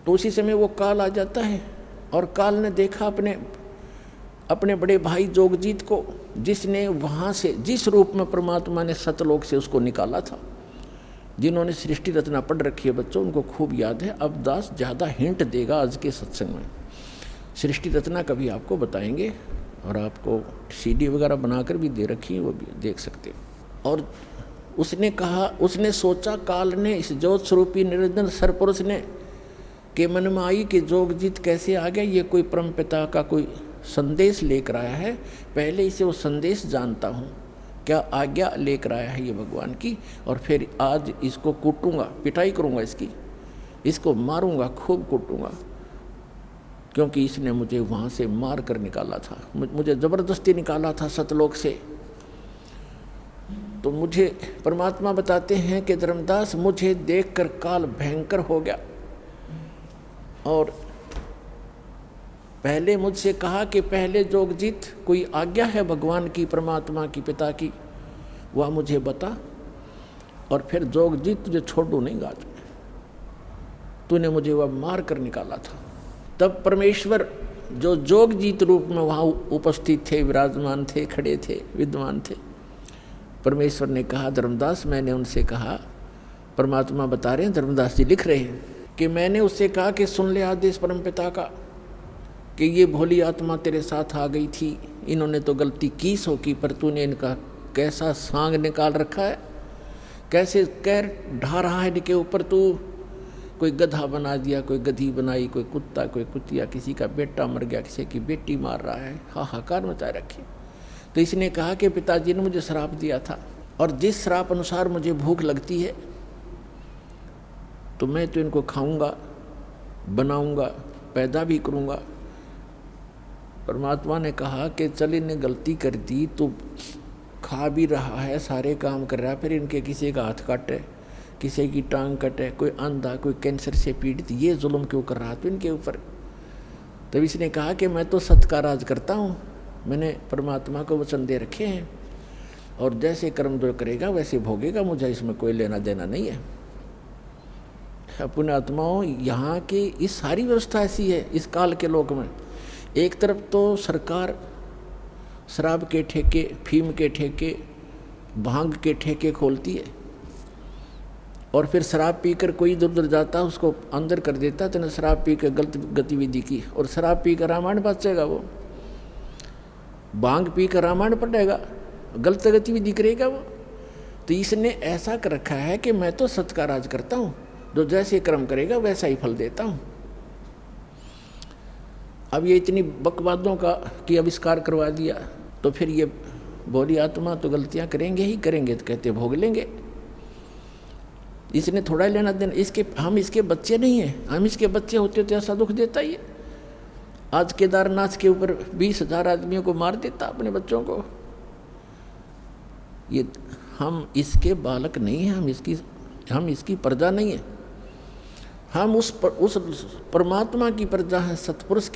तो उसी समय वो काल आ जाता है और काल ने देखा अपने बड़े भाई जोगजीत को, जिसने वहाँ से जिस रूप में परमात्मा ने सतलोक से उसको निकाला था। जिन्होंने सृष्टि रचना पढ़ रखी है बच्चों, उनको खूब याद है। अब दास ज़्यादा हिंट देगा आज के सत्संग में। सृष्टि रचना कभी आपको बताएंगे और आपको CD वगैरह बनाकर भी दे रखी है, वो भी देख सकते हो। और उसने कहा, उसने सोचा, काल ने इस ज्योत स्वरूपी निरंजन सरपुरुष ने के मन में आई कि जोगजीत कैसे आ गया, ये कोई परमपिता का कोई संदेश लेकर आया है। पहले इसे वो संदेश जानता हूँ, क्या आज्ञा लेकर आया है ये भगवान की, और फिर आज इसको कूटूंगा, पिटाई करूँगा इसको मारूंगा, खूब कूटूंगा, क्योंकि इसने मुझे वहाँ से मार कर निकाला था, मुझे ज़बरदस्ती निकाला था सतलोक से। तो मुझे परमात्मा बताते हैं कि धर्मदास, मुझे देखकर काल भयंकर हो गया और पहले मुझसे कहा कि पहले जोगजीत कोई आज्ञा है भगवान की, परमात्मा की, पिता की, वह मुझे बता, और फिर जोगजीत तुझे छोड़ू नहीं गा, तूने मुझे वह मार कर निकाला था। तब परमेश्वर जो जोगजीत रूप में वहाँ उपस्थित थे, विराजमान थे, खड़े थे, विद्वान थे, परमेश्वर ने कहा, धर्मदास, मैंने उनसे कहा, परमात्मा बता रहे हैं, धर्मदास जी लिख रहे हैं कि मैंने उससे कहा कि सुन ले आदेश परमपिता का कि ये भोली आत्मा तेरे साथ आ गई थी, इन्होंने तो गलती की सो की, पर तूने इनका कैसा सांग निकाल रखा है, कैसे कैर ढा रहा है इनके ऊपर, तू कोई गधा बना दिया, कोई गधी बनाई, कोई कुत्ता, कोई कुतिया, किसी का बेटा मर गया, किसी की बेटी मार रहा है, हाहाकार मचा रखी। तो इसने कहा कि पिताजी ने मुझे श्राप दिया था और जिस श्राप अनुसार मुझे भूख लगती है तो मैं तो इनको खाऊंगा, बनाऊंगा, पैदा भी करूंगा। परमात्मा ने कहा कि चल, इनने गलती कर दी, तो खा भी रहा है, सारे काम कर रहा है, फिर इनके किसी का हाथ काटे, किसी की टांग कटे, कोई अंधा, कोई कैंसर से पीड़ित, ये जुल्म क्यों कर रहा था इनके ऊपर। तब इसने कहा कि मैं तो सत्य का राज करता हूँ, मैंने परमात्मा को वचन दे रखे हैं और जैसे कर्म जो करेगा वैसे भोगेगा, मुझे इसमें कोई लेना देना नहीं है। पुण्यात्माओं, यहाँ की इस सारी व्यवस्था ऐसी है इस काल के लोक में। एक तरफ तो सरकार शराब के ठेके, फीम के ठेके, भांग के ठेके खोलती है और फिर शराब पीकर कोई इधर उधर जाता उसको अंदर कर देता, तो शराब पी कर गलत गतिविधि की, और शराब पी कर रामायण बचेगा, वो भांग पी कर रामायण पढ़ेगा, गलत गतिविधि करेगा वो। तो इसने ऐसा कर रखा है कि मैं तो सत्य का राज करता हूँ, जो जैसे कर्म करेगा वैसा ही फल देता हूँ। अब ये इतनी बकवादों का की आविष्कार करवा दिया, तो फिर ये भोली आत्मा तो गलतियाँ करेंगे ही करेंगे, तो कहते भोग लेंगे, इसने थोड़ा ही लेना देना, हम इसके बच्चे नहीं हैं, हम इसके बच्चे होते तो ऐसा दुख देता ही है। आज केदारनाथ के ऊपर 20,000 आदमियों को मार देता, अपने बच्चों को। ये हम इसके बालक नहीं हैं, हम इसकी प्रजा नहीं है, हम उस परमात्मा की प्रजा हैं, सतपुरुष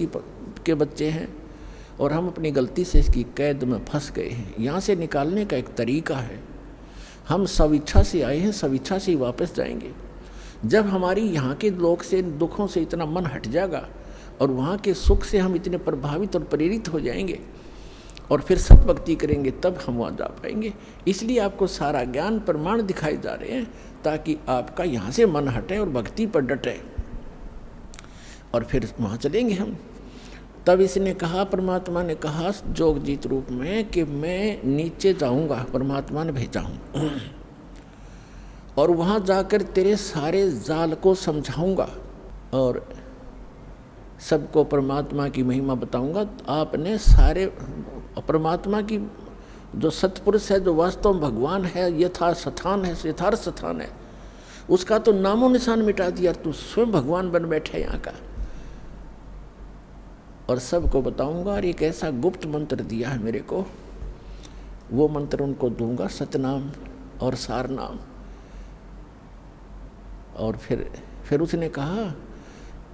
के बच्चे हैं, और हम अपनी गलती से इसकी कैद में फंस गए हैं। यहाँ से निकालने का एक तरीका है, हम स्वेच्छा से आए हैं, स्वेच्छा से ही वापस जाएंगे। जब हमारी यहाँ के लोक से, दुखों से इतना मन हट जाएगा और वहाँ के सुख से हम इतने प्रभावित और प्रेरित हो जाएंगे और फिर सब भक्ति करेंगे, तब हम वहाँ जा पाएंगे। इसलिए आपको सारा ज्ञान प्रमाण दिखाए जा रहे हैं ताकि आपका यहाँ से मन हटे और भक्ति पर डटे और फिर वहाँ चलेंगे हम। तब इसने कहा, परमात्मा ने कहा जोगजीत रूप में कि मैं नीचे जाऊँगा, परमात्मा ने भेजा हूँ और वहाँ जाकर तेरे सारे जाल को समझाऊँगा और सबको परमात्मा की महिमा बताऊँगा। आपने सारे परमात्मा की जो सतपुरुष है, जो वास्तव में भगवान है, यथार्थ स्थान है, उसका तो नामो निशान मिटा दिया। तू स्वयं भगवान बन बैठे यहाँ का और सबको बताऊंगा। और एक ऐसा गुप्त मंत्र दिया है मेरे को, वो मंत्र उनको दूंगा, सतनाम और सारनाम। और फिर उसने कहा,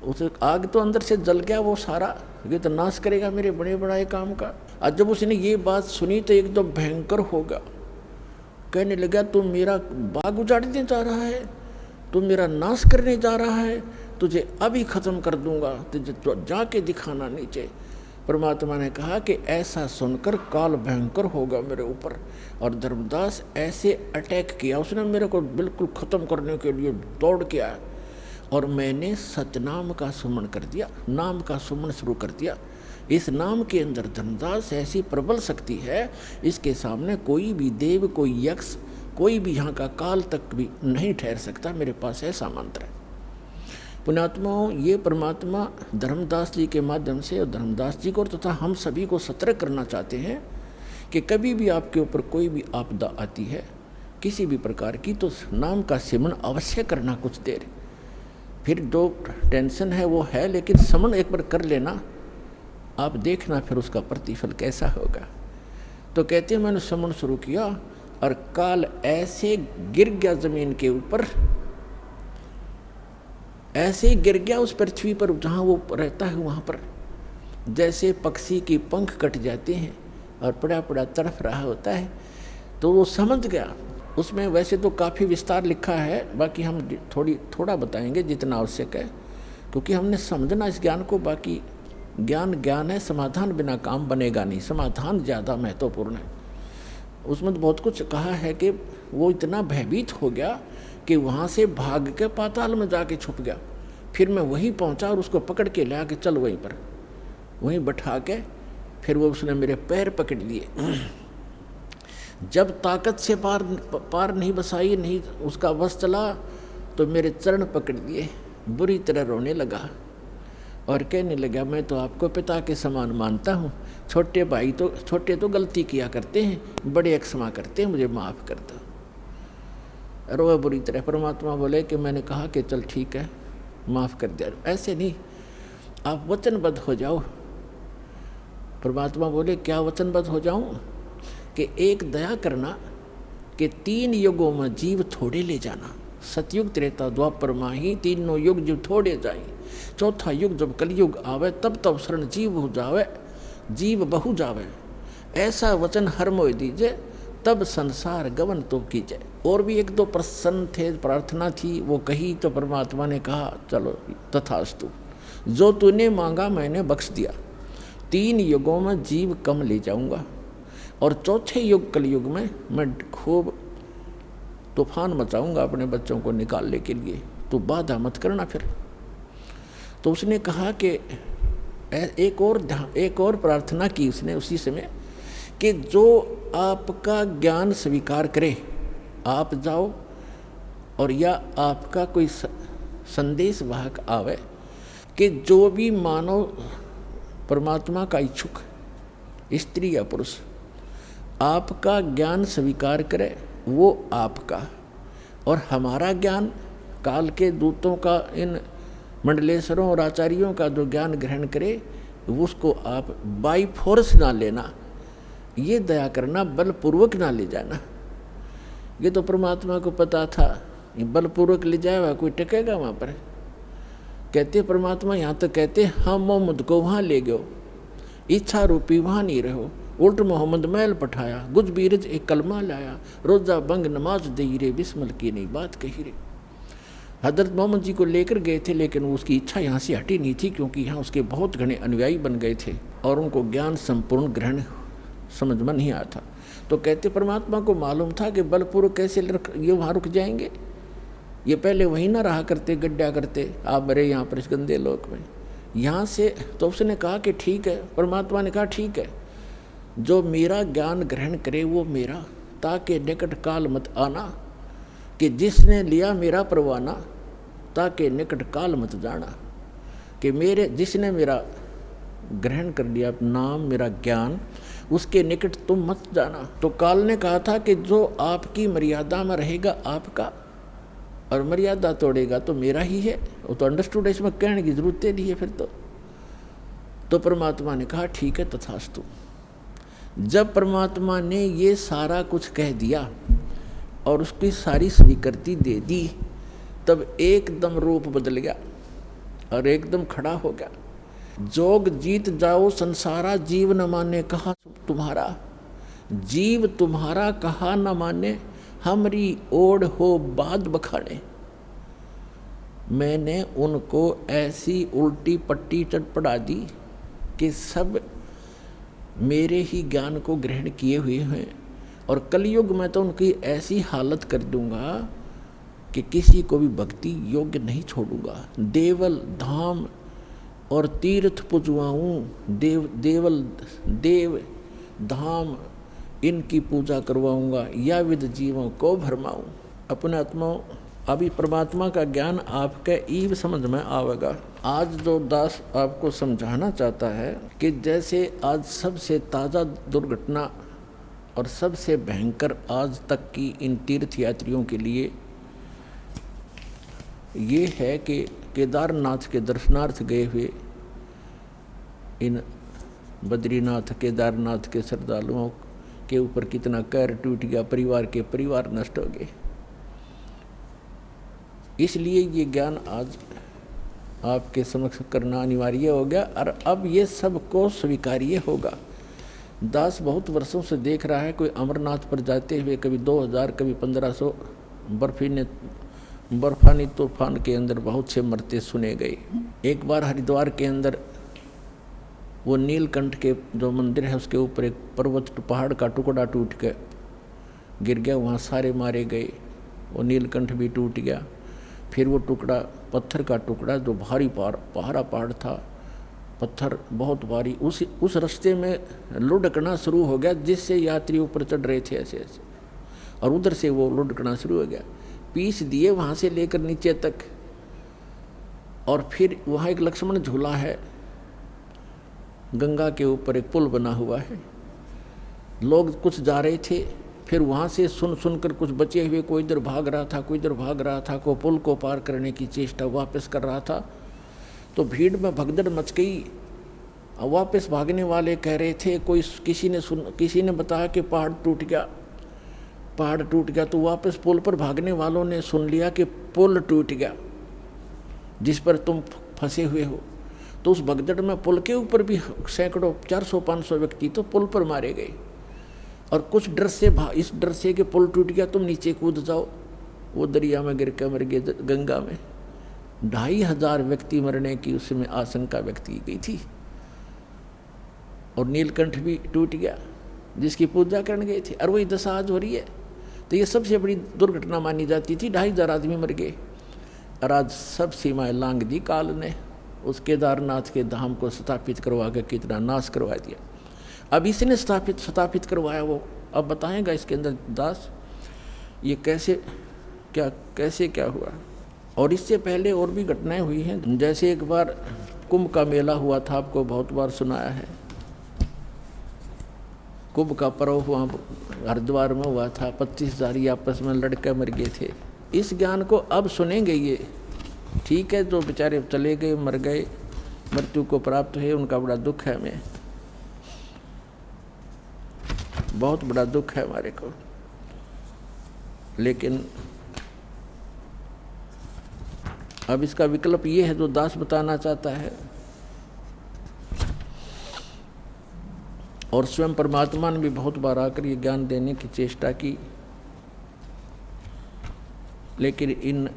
उस आग तो अंदर से जल गया वो सारा, ये तो नाश करेगा मेरे बड़े बड़ाए काम का। आज जब उसने ये बात सुनी तो एकदम भयंकर होगा, कहने लगा तू मेरा बाग उजाड़ने जा रहा है, तू मेरा नाश करने जा रहा है, तुझे अभी ख़त्म कर दूंगा, तुझे तो जाके दिखाना नीचे। परमात्मा ने कहा कि ऐसा सुनकर काल भयंकर होगा मेरे ऊपर। और धर्मदास ऐसे अटैक किया, उसने मेरे को बिल्कुल ख़त्म करने के लिए दौड़ के आया और मैंने सतनाम का सुमन कर दिया, नाम का सुमन शुरू कर दिया। इस नाम के अंदर धर्मदास ऐसी प्रबल शक्ति है, इसके सामने कोई भी देव, कोई यक्ष, कोई भी यहाँ का काल तक भी नहीं ठहर सकता। मेरे पास ऐसा मंत्र है। पुण्यात्माओं, ये परमात्मा धर्मदास जी के माध्यम से और धर्मदास जी को तथा हम सभी को सतर्क करना चाहते हैं कि कभी भी आपके ऊपर कोई भी आपदा आती है किसी भी प्रकार की, तो नाम का सिमरन अवश्य करना कुछ देर। फिर जो टेंशन है वो है, लेकिन समन एक बार कर लेना, आप देखना फिर उसका प्रतिफल कैसा होगा। तो कहते हैं मैंने समन शुरू किया और काल ऐसे गिर गया जमीन के ऊपर, ऐसे ही गिर गया उस पृथ्वी पर जहाँ वो रहता है, वहाँ पर जैसे पक्षी की पंख कट जाते हैं और पड़ा पड़ा तड़फ रहा होता है। तो वो समझ गया। उसमें वैसे तो काफ़ी विस्तार लिखा है, बाकी हम थोड़ा बताएंगे जितना आवश्यक है, क्योंकि हमने समझना इस ज्ञान को। बाकी ज्ञान है, समाधान बिना काम बनेगा नहीं, समाधान ज़्यादा महत्वपूर्ण है। उसमें तो बहुत कुछ कहा है कि वो इतना भयभीत हो गया कि वहाँ से भाग के पाताल में जाके छुप गया। फिर मैं वहीं पहुँचा और उसको पकड़ के ले आके चल वहीं पर, वहीं बैठा के फिर वो उसने मेरे पैर पकड़ लिए। जब ताकत से पार नहीं बसाई, नहीं उसका बस चला, तो मेरे चरण पकड़ लिए, बुरी तरह रोने लगा और कहने लगा मैं तो आपको पिता के समान मानता हूँ, छोटे तो गलती किया करते हैं, बड़े क्षमा करते हैं, मुझे माफ़ कर दो। रोए बुरी तरह। परमात्मा बोले कि मैंने कहा कि चल ठीक है, माफ़ कर दिया। ऐसे नहीं, आप वचनबद्ध हो जाओ। परमात्मा बोले क्या वचनबद्ध हो जाऊं? कि एक दया करना कि 3 युगों में जीव थोड़े ले जाना, सतयुग त्रेता द्वापर माही, तीनों युग जीव थोड़े जाए, चौथा युग जब कलयुग आवे, तब शरण जीव हो जावे, जीव बहु जावे, ऐसा वचन हर मोह दीजिए, तब संसार गवन तो कीजिए। और भी 1-2 प्रश्न थे, प्रार्थना थी, वो कही तो परमात्मा ने कहा चलो तथास्तु, जो तूने मांगा मैंने बख्श दिया। 3 युगों में जीव कम ले जाऊंगा और चौथे युग कलयुग में मैं खूब तूफान मचाऊंगा अपने बच्चों को निकालने के लिए, तो बाधा मत करना फिर। तो उसने कहा कि एक और प्रार्थना की उसने उसी समय कि जो आपका ज्ञान स्वीकार करे, आप जाओ, और या आपका कोई संदेश वाहक आवे कि जो भी मानव परमात्मा का इच्छुक, स्त्री या पुरुष, आपका ज्ञान स्वीकार करे, वो आपका और हमारा ज्ञान, काल के दूतों का, इन मंडलेश्वरों और आचार्यों का जो ज्ञान ग्रहण करे, उसको आप बाई फोर्स ना लेना, ये दया करना, बलपूर्वक ना ले जाना। ये तो परमात्मा को पता था, ये बलपूर्वक ले जाएगा कोई टिकेगा वहाँ पर? कहते परमात्मा यहाँ तो कहते हम मोहम्मद को वहाँ ले गयो, इच्छा रूपी वहाँ नहीं रहो, उल्ट मोहम्मद मैल पठाया, गुज बीरज एक कलमा लाया, रोजा बंग नमाज दे रे, बिस्मल की नहीं बात कही रे। हजरत मोहम्मद जी को लेकर गए थे, लेकिन उसकी इच्छा यहाँ से हटी नहीं थी, क्योंकि यहाँ उसके बहुत घने अनुयायी बन गए थे और उनको ज्ञान संपूर्ण ग्रहण समझ में नहीं आया था। तो कहते परमात्मा को मालूम था कि बलपूर्वक कैसे ये वहाँ रुक जाएंगे, ये पहले वहीं ना रहा करते, गड्ढा करते, आप मरे यहाँ पर इस गंदे लोक में, यहाँ से। तो उसने कहा कि ठीक है, परमात्मा ने कहा ठीक है, जो मेरा ज्ञान ग्रहण करे वो मेरा, ताकि निकट काल मत आना, कि जिसने लिया मेरा परवाना, ताकि निकट काल मत जाना, कि मेरे जिसने मेरा ग्रहण कर लिया नाम, मेरा ज्ञान, उसके निकट तुम मत जाना। तो काल ने कहा था कि जो आपकी मर्यादा में रहेगा आपका, और मर्यादा तोड़ेगा तो मेरा ही है। वो तो अंडरस्टूड है, इसमें कहने की जरूरत नहीं है फिर तो परमात्मा ने कहा ठीक है तथास्तु। जब परमात्मा ने ये सारा कुछ कह दिया और उसकी सारी स्वीकृति दे दी, तब एकदम रूप बदल गया और एकदम खड़ा हो गया। जोग जीत जाओ संसारा, जीव न माने कहा तुम्हारा, जीव तुम्हारा कहा न माने, हमरी ओढ़ हो बाद बखाने। मैंने उनको ऐसी उल्टी पट्टी चटपटा दी कि सब मेरे ही ज्ञान को ग्रहण किए हुए हैं, और कलयुग में तो उनकी ऐसी हालत कर दूंगा कि किसी को भी भक्ति योग्य नहीं छोड़ूंगा। देवल धाम और तीर्थ पुजवाऊँ, देव धाम इनकी पूजा करवाऊंगा, या विद जीवों को भरमाऊँ। अपने आत्माओं, अभी परमात्मा का ज्ञान आपके ईव समझ में आवेगा। आज जो दास आपको समझाना चाहता है कि जैसे आज सबसे ताज़ा दुर्घटना और सबसे भयंकर आज तक की इन तीर्थ यात्रियों के लिए ये है कि केदारनाथ के दर्शनार्थ गए हुए इन बद्रीनाथ केदारनाथ के श्रद्धालुओं के ऊपर कितना कहर टूट गया, परिवार के परिवार नष्ट हो गए। इसलिए ये ज्ञान आज आपके समक्ष करना अनिवार्य हो गया, और अब ये सबको स्वीकार्य होगा। दास बहुत वर्षों से देख रहा है, कोई अमरनाथ पर जाते हुए कभी 2000 कभी 1500 बर्फानी तूफान के अंदर बहुत से मरते सुने गए। एक बार हरिद्वार के अंदर वो नीलकंठ के जो मंदिर है उसके ऊपर एक पर्वत पहाड़ का टुकड़ा टूट के गिर गया, वहाँ सारे मारे गए, वो नीलकंठ भी टूट गया। फिर वो टुकड़ा पत्थर का टुकड़ा जो भारी पहाड़ था, पत्थर बहुत भारी, उस रास्ते में लुढ़कना शुरू हो गया, जिससे यात्री ऊपर चढ़ रहे थे ऐसे ऐसे, और उधर से वो लुढ़कना शुरू हो गया, पीस दिए वहाँ से लेकर नीचे तक। और फिर वहाँ एक लक्ष्मण झूला है, गंगा के ऊपर एक पुल बना हुआ है, लोग कुछ जा रहे थे, फिर वहाँ से सुनकर कुछ बचे हुए, कोई इधर भाग रहा था, कोई इधर भाग रहा था, कोई पुल को पार करने की चेष्टा वापस कर रहा था। तो भीड़ में भगदड़ मच गई। वापस भागने वाले कह रहे थे, किसी ने बताया कि पहाड़ टूट गया। तो वापस पुल पर भागने वालों ने सुन लिया कि पुल टूट गया जिस पर तुम फंसे हुए हो। तो उस भगदड़ में पुल के ऊपर भी सैकड़ों 400-500 व्यक्ति तो पुल पर मारे गए, और कुछ डर से इस डर से कि पुल टूट गया तुम नीचे कूद जाओ, वो दरिया में गिर कर मर गए, गंगा में। 2500 व्यक्ति मरने की उसमें आशंका व्यक्त की गई थी, और नीलकंठ भी टूट गया जिसकी पूजा करने गए थे, और वही दशा आज हो रही है। तो ये सबसे बड़ी दुर्घटना मानी जाती थी, 2500 आदमी मर गए, और आज सब सीमाएं लांघ दी काल ने, उस केदारनाथ के धाम को स्थापित करवा कर कितना नाश करवा दिया। अब इसने स्थापित करवाया, वो अब बताएगा इसके अंदर दास ये कैसे क्या हुआ। और इससे पहले और भी घटनाएं हुई हैं, जैसे एक बार कुंभ का मेला हुआ था, आपको बहुत बार सुनाया है। कुंभ का पर्व हुआ हरिद्वार में हुआ था, 25,000 आपस में लड़के मर गए थे। इस ज्ञान को अब सुनेंगे ये, ठीक है, जो बेचारे चले गए, मर गए, मृत्यु को प्राप्त हुए, उनका बड़ा दुख है, हमें बहुत बड़ा दुख है हमारे को। लेकिन अब इसका विकल्प ये है जो दास बताना चाहता है, और स्वयं परमात्मा ने भी बहुत बार आकर ये ज्ञान देने की चेष्टा की, लेकिन इन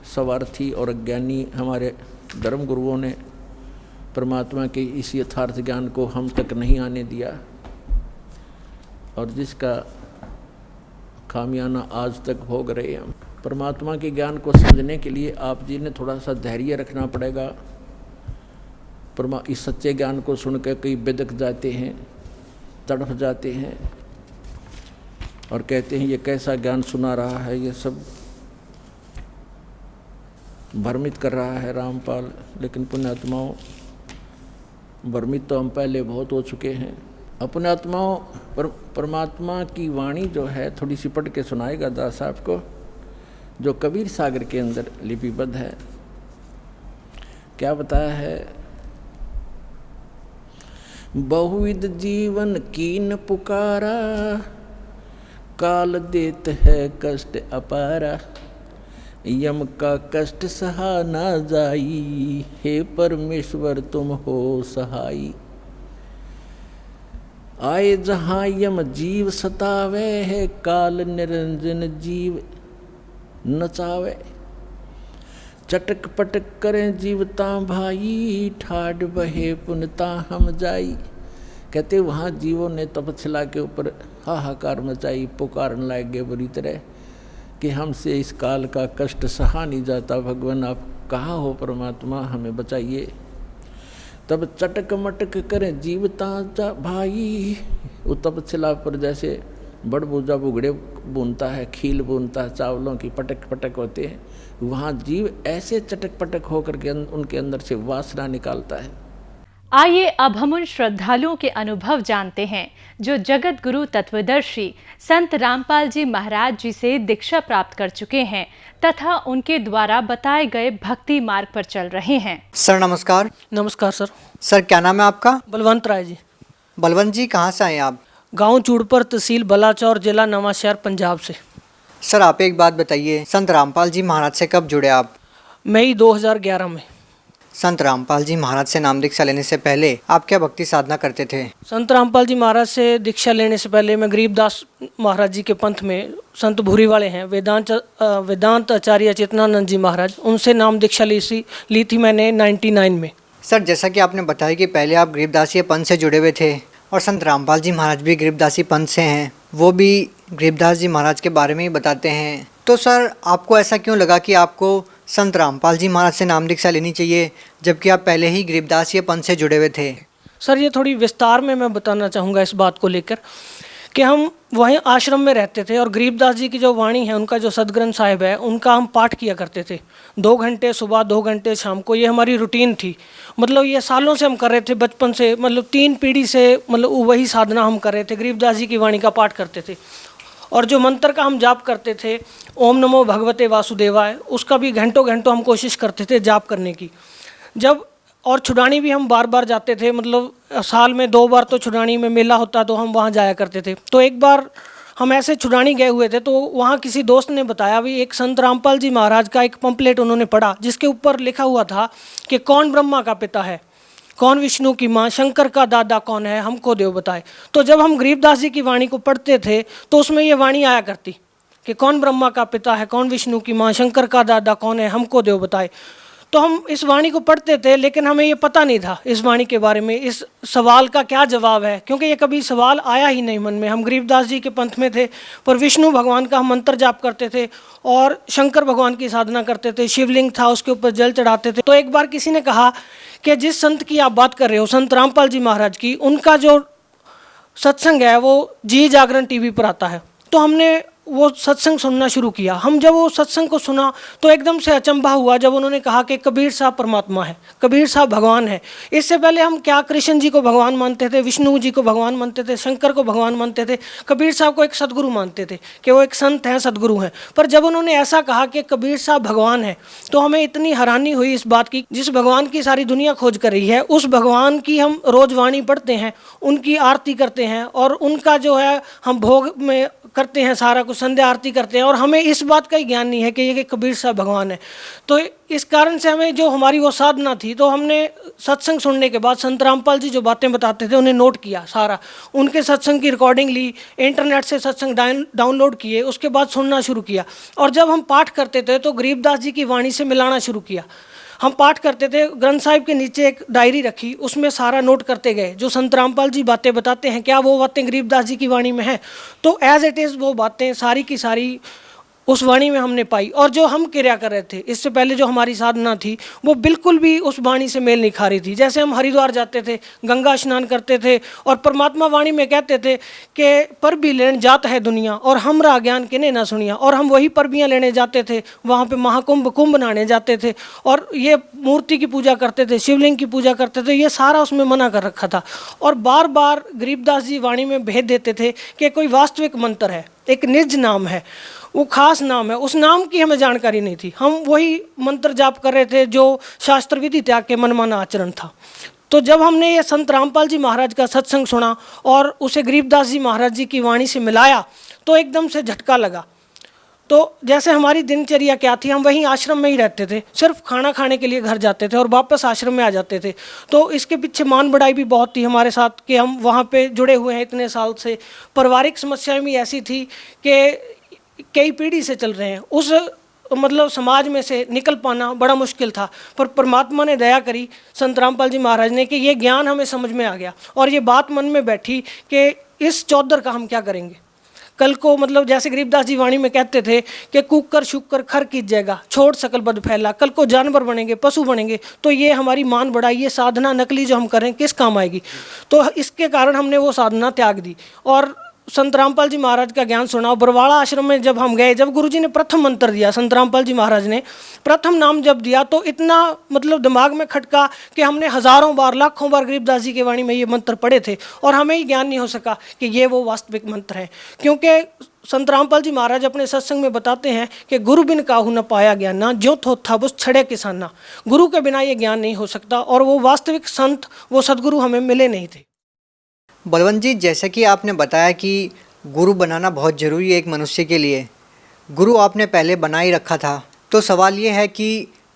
स्वार्थी और अज्ञानी हमारे धर्म गुरुओं ने परमात्मा के इस यथार्थ ज्ञान को हम तक नहीं आने दिया, और जिसका खामियाना आज तक भोग रहे हैं। परमात्मा के ज्ञान को समझने के लिए आप जी ने थोड़ा सा धैर्य रखना पड़ेगा। इस सच्चे ज्ञान को सुनकर कई बिदक जाते हैं, तड़फ जाते हैं और कहते हैं ये कैसा ज्ञान सुना रहा है, ये सब भ्रमित कर रहा है रामपाल। लेकिन पुण्यात्माओं, भ्रमित तो हम पहले बहुत हो चुके हैं। अपने आत्माओं परमात्मा की वाणी जो है थोड़ी सी पढ़ के सुनाएगा दास साहब को, जो कबीर सागर के अंदर लिपिबद्ध है। क्या बताया है? बहुविध जीवन कीन पुकारा, काल देत है कष्ट अपारा, यम का कष्ट सहा ना जाई, हे परमेश्वर तुम हो सहाई। आए जहाँ यम जीव सतावे है, काल निरंजन जीव नचावे। चटक पटक करें जीवता भाई, ठाड बहे पुनता हम जाई। कहते वहाँ जीवों ने तपस्या के ऊपर हाहाकार मचाई, पुकारने लग गए बुरी तरह कि हमसे इस काल का कष्ट सहा नहीं जाता, भगवान आप कहाँ हो, परमात्मा हमें बचाइए। तब चटक मटक करें जीवता भाई। वो तपस्या पर जैसे बड़ बूझा बुगड़े बुनता है, खील बुनता है, चावलों की पटक पटक होते हैं, वहाँ जीव ऐसे चटक पटक होकर के उनके अंदर से वासना निकालता है। आइए अब हम उन श्रद्धालुओं के अनुभव जानते हैं जो जगत गुरु तत्वदर्शी संत रामपाल जी महाराज जी से दीक्षा प्राप्त कर चुके हैं तथा उनके द्वारा बताए गए भक्ति मार्ग पर चल रहे हैं। सर नमस्कार। नमस्कार सर। सर क्या नाम है आपका? बलवंत राय जी। बलवंत जी कहाँ से आए आप? गांव चूड़पर, तहसील बलाचौर, जिला नवांशहर, पंजाब से। सर आप एक बात बताइए, संत रामपाल जी महाराज से कब जुड़े आप? मई 2011 में। संत रामपाल जी महाराज से नाम दीक्षा लेने से पहले आप क्या भक्ति साधना करते थे? संत रामपाल जी महाराज से दीक्षा लेने से पहले मैं गरीबदास महाराज जी के पंथ में, संत भूरी वाले हैं, वेदांत आचार्य चेतनानंद जी महाराज, उनसे नाम दीक्षा ली थी मैंने 99 में। सर जैसा कि आपने बताया कि पहले आप गरीबदासी पंथ से जुड़े हुए थे और संत रामपाल जी महाराज भी गरीबदासी पंथ से हैं, वो भी गरीबदास जी महाराज के बारे में ही बताते हैं, तो सर आपको ऐसा क्यों लगा कि आपको संत रामपाल जी महाराज से नाम दीक्षा लेनी चाहिए जबकि आप पहले ही गरीबदासी पंथ से जुड़े हुए थे? सर ये थोड़ी विस्तार में मैं बताना चाहूँगा इस बात को लेकर कि हम वहीं आश्रम में रहते थे और गरीबदास जी की जो वाणी है, उनका जो सदग्रंथ साहिब है, उनका हम पाठ किया करते थे 2 घंटे सुबह, 2 घंटे शाम को। ये हमारी रूटीन थी, मतलब ये सालों से हम कर रहे थे, बचपन से, मतलब 3 पीढ़ी से, मतलब वही साधना हम कर रहे थे, गरीबदास जी की वाणी का पाठ करते थे। और जो मंत्र का हम जाप करते थे, ओम नमो भगवते वासुदेवाय, उसका भी घंटों घंटों हम कोशिश करते थे जाप करने की। जब और छुड़ानी भी हम बार बार जाते थे, मतलब साल में 2 बार तो छुड़ानी में मेला होता तो हम वहाँ जाया करते थे। तो एक बार हम ऐसे छुड़ानी गए हुए थे तो वहाँ किसी दोस्त ने बताया भी एक संत रामपाल जी महाराज का एक पंपलेट उन्होंने पढ़ा जिसके ऊपर लिखा हुआ था कि कौन ब्रह्मा का पिता है, कौन विष्णु की माँ, शंकर का दादा कौन है, हमको देव बताए। तो जब हम गरीबदास जी की वाणी को पढ़ते थे तो उसमें ये वाणी आया करती कि कौन ब्रह्मा का पिता है, कौन विष्णु की माँ, शंकर का दादा कौन है, हमको देव बताए। तो हम इस वाणी को पढ़ते थे, लेकिन हमें ये पता नहीं था इस वाणी के बारे में, इस सवाल का क्या जवाब है, क्योंकि ये कभी सवाल आया ही नहीं मन में। हम गरीबदास जी के पंथ में थे, पर विष्णु भगवान का हम मंत्र जाप करते थे और शंकर भगवान की साधना करते थे, शिवलिंग था उसके ऊपर जल चढ़ाते थे। तो एक बार किसी ने कहा कि जिस संत की आप बात कर रहे हो, संत रामपाल जी महाराज की, उनका जो सत्संग है वो जी जागरण टीवी पर आता है। तो हमने वो सत्संग सुनना शुरू किया। हम जब वो सत्संग को सुना तो एकदम से अचंभा हुआ जब उन्होंने कहा कि कबीर साहब परमात्मा है, कबीर साहब भगवान है। इससे पहले हम क्या कृष्ण जी को भगवान मानते थे, विष्णु जी को भगवान मानते थे, शंकर को भगवान मानते थे, कबीर साहब को एक सदगुरु मानते थे कि वो एक संत हैं, सदगुरु हैं। पर जब उन्होंने ऐसा कहा कि कबीर साहब भगवान है तो हमें इतनी हैरानी हुई इस बात की, जिस भगवान की सारी दुनिया खोज कर रही है, उस भगवान की हम रोज वाणी पढ़ते हैं, उनकी आरती करते हैं और उनका जो है हम भोग में करते हैं, सारा कुछ संध्या आरती करते हैं, और हमें इस बात का ही ज्ञान नहीं है कि ये कबीर साहब भगवान है। तो इस कारण से हमें जो हमारी वो साधना थी, तो हमने सत्संग सुनने के बाद संत रामपाल जी जो बातें बताते थे उन्हें नोट किया सारा, उनके सत्संग की रिकॉर्डिंग ली, इंटरनेट से सत्संग डाउनलोड किए, उसके बाद सुनना शुरू किया। और जब हम पाठ करते थे तो गरीबदास जी की वाणी से मिलाना शुरू किया। हम पाठ करते थे, ग्रंथ साहिब के नीचे एक डायरी रखी, उसमें सारा नोट करते गए, जो संत रामपाल जी बातें बताते हैं क्या वो बातें गरीबदास जी की वाणी में हैं, तो एज इट इज़ वो बातें सारी की सारी उस वाणी में हमने पाई। और जो हम क्रिया कर रहे थे इससे पहले जो हमारी साधना थी वो बिल्कुल भी उस वाणी से मेल नहीं खा रही थी। जैसे हम हरिद्वार जाते थे, गंगा स्नान करते थे और परमात्मा वाणी में कहते थे कि पर भी लेन जात है दुनिया और हमरा ज्ञान किने ना सुनिया, और हम वही परबियाँ लेने जाते थे, वहाँ पे महाकुंभ कुंभ नहाने जाते थे और ये मूर्ति की पूजा करते थे, शिवलिंग की पूजा करते थे, ये सारा उसमें मना कर रखा था। और बार बार गरीबदास जी वाणी में भेद देते थे कि कोई वास्तविक मंत्र है, एक निज नाम है, वो खास नाम है, उस नाम की हमें जानकारी नहीं थी। हम वही मंत्र जाप कर रहे थे जो शास्त्र विधि त्याग के मनमाना आचरण था। तो जब हमने ये संत रामपाल जी महाराज का सत्संग सुना और उसे गरीबदास जी महाराज जी की वाणी से मिलाया तो एकदम से झटका लगा। तो जैसे हमारी दिनचर्या क्या थी, हम वहीं आश्रम में ही रहते थे, सिर्फ खाना खाने के लिए घर जाते थे और वापस आश्रम में आ जाते थे। तो इसके पीछे मान बढ़ाई भी बहुत थी हमारे साथ कि हम वहाँ पे जुड़े हुए हैं इतने साल से। पारिवारिक समस्याएं भी ऐसी थी कि कई पीढ़ी से चल रहे हैं, उस मतलब समाज में से निकल पाना बड़ा मुश्किल था। पर परमात्मा ने दया करी संत रामपाल जी महाराज ने कि ये ज्ञान हमें समझ में आ गया और ये बात मन में बैठी कि इस चौधर का हम क्या करेंगे कल को। मतलब जैसे गरीबदास जी वाणी में कहते थे कि कुकर शुकर खर कीजिएगा, छोड़ सकल बद फैला, कल को जानवर बनेंगे, पशु बनेंगे, तो ये हमारी मान बढ़ाई, ये साधना नकली जो हम करें किस काम आएगी। तो इसके कारण हमने वो साधना त्याग दी और संत रामपाल जी महाराज का ज्ञान सुना। बरवाड़ा आश्रम में जब हम गए, जब गुरुजी ने प्रथम मंत्र दिया, संत रामपाल जी महाराज ने प्रथम नाम जब दिया, तो इतना मतलब दिमाग में खटका कि हमने हजारों बार लाखों बार गरीबदास जी की वाणी में ये मंत्र पढ़े थे और हमें ही ज्ञान नहीं हो सका कि ये वो वास्तविक मंत्र हैं। क्योंकि संत रामपाल जी महाराज अपने सत्संग में बताते हैं कि गुरु बिन काहू न पाया ज्ञान ना, जो थो था बुस छड़े किसाना। गुरु के बिना ये ज्ञान नहीं हो सकता और वो वास्तविक संत, वो सदगुरु हमें मिले नहीं थे। बलवंत जी, जैसे कि आपने बताया कि गुरु बनाना बहुत ज़रूरी है एक मनुष्य के लिए, गुरु आपने पहले बना ही रखा था, तो सवाल ये है कि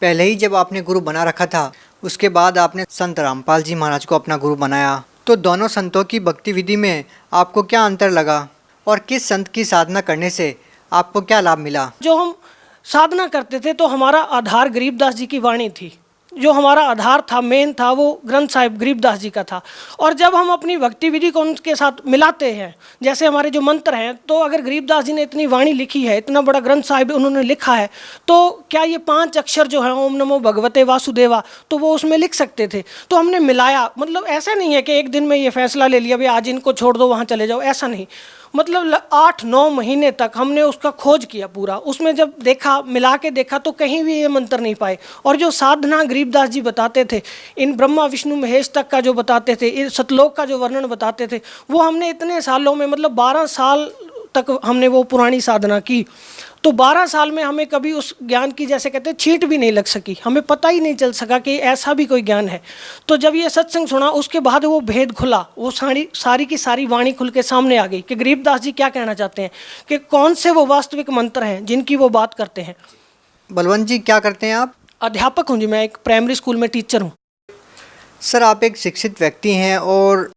पहले ही जब आपने गुरु बना रखा था उसके बाद आपने संत रामपाल जी महाराज को अपना गुरु बनाया, तो दोनों संतों की भक्ति विधि में आपको क्या अंतर लगा और किस संत की साधना करने से आपको क्या लाभ मिला? जो हम साधना करते थे तो हमारा आधार गरीबदास जी की वाणी थी, जो हमारा आधार था, मेन था, वो ग्रंथ साहिब गरीबदास जी का था। और जब हम अपनी भक्ति विधि को उनके साथ मिलाते हैं, जैसे हमारे जो मंत्र हैं, तो अगर गरीबदास जी ने इतनी वाणी लिखी है, इतना बड़ा ग्रंथ साहिब उन्होंने लिखा है, तो क्या ये 5 अक्षर जो हैं ओम नमो भगवते वासुदेवा, तो वो उसमें लिख सकते थे। तो हमने मिलाया, मतलब ऐसा नहीं है कि एक दिन में ये फैसला ले लिया भाई आज इनको छोड़ दो वहाँ चले जाओ, ऐसा नहीं। मतलब 8-9 महीने तक हमने उसका खोज किया पूरा, उसमें जब देखा, मिला के देखा, तो कहीं भी ये मंत्र नहीं पाए। और जो साधना गरीबदास जी बताते थे, इन ब्रह्मा विष्णु महेश तक का जो बताते थे, इन सतलोक का जो वर्णन बताते थे, वो हमने इतने सालों में, मतलब 12 साल तक हमने वो पुरानी साधना की। तो 12 साल में हमें कभी उस ज्ञान की, जैसे कहते हैं, छींट भी नहीं लग सकी, हमें पता ही नहीं चल सका कि ऐसा भी कोई ज्ञान है। तो जब ये सत्संग सुना उसके बाद वो भेद खुला, वो सारी की सारी वाणी खुल के सामने आ गई कि गरीबदास जी क्या कहना चाहते हैं, कि कौन से वो वास्तविक मंत्र हैं जिनकी वो बात करते हैं। बलवंत जी, क्या करते हैं आप? अध्यापक हूँ जी, मैं एक प्राइमरी स्कूल में टीचर हूँ। सर, आप एक शिक्षित व्यक्ति हैं और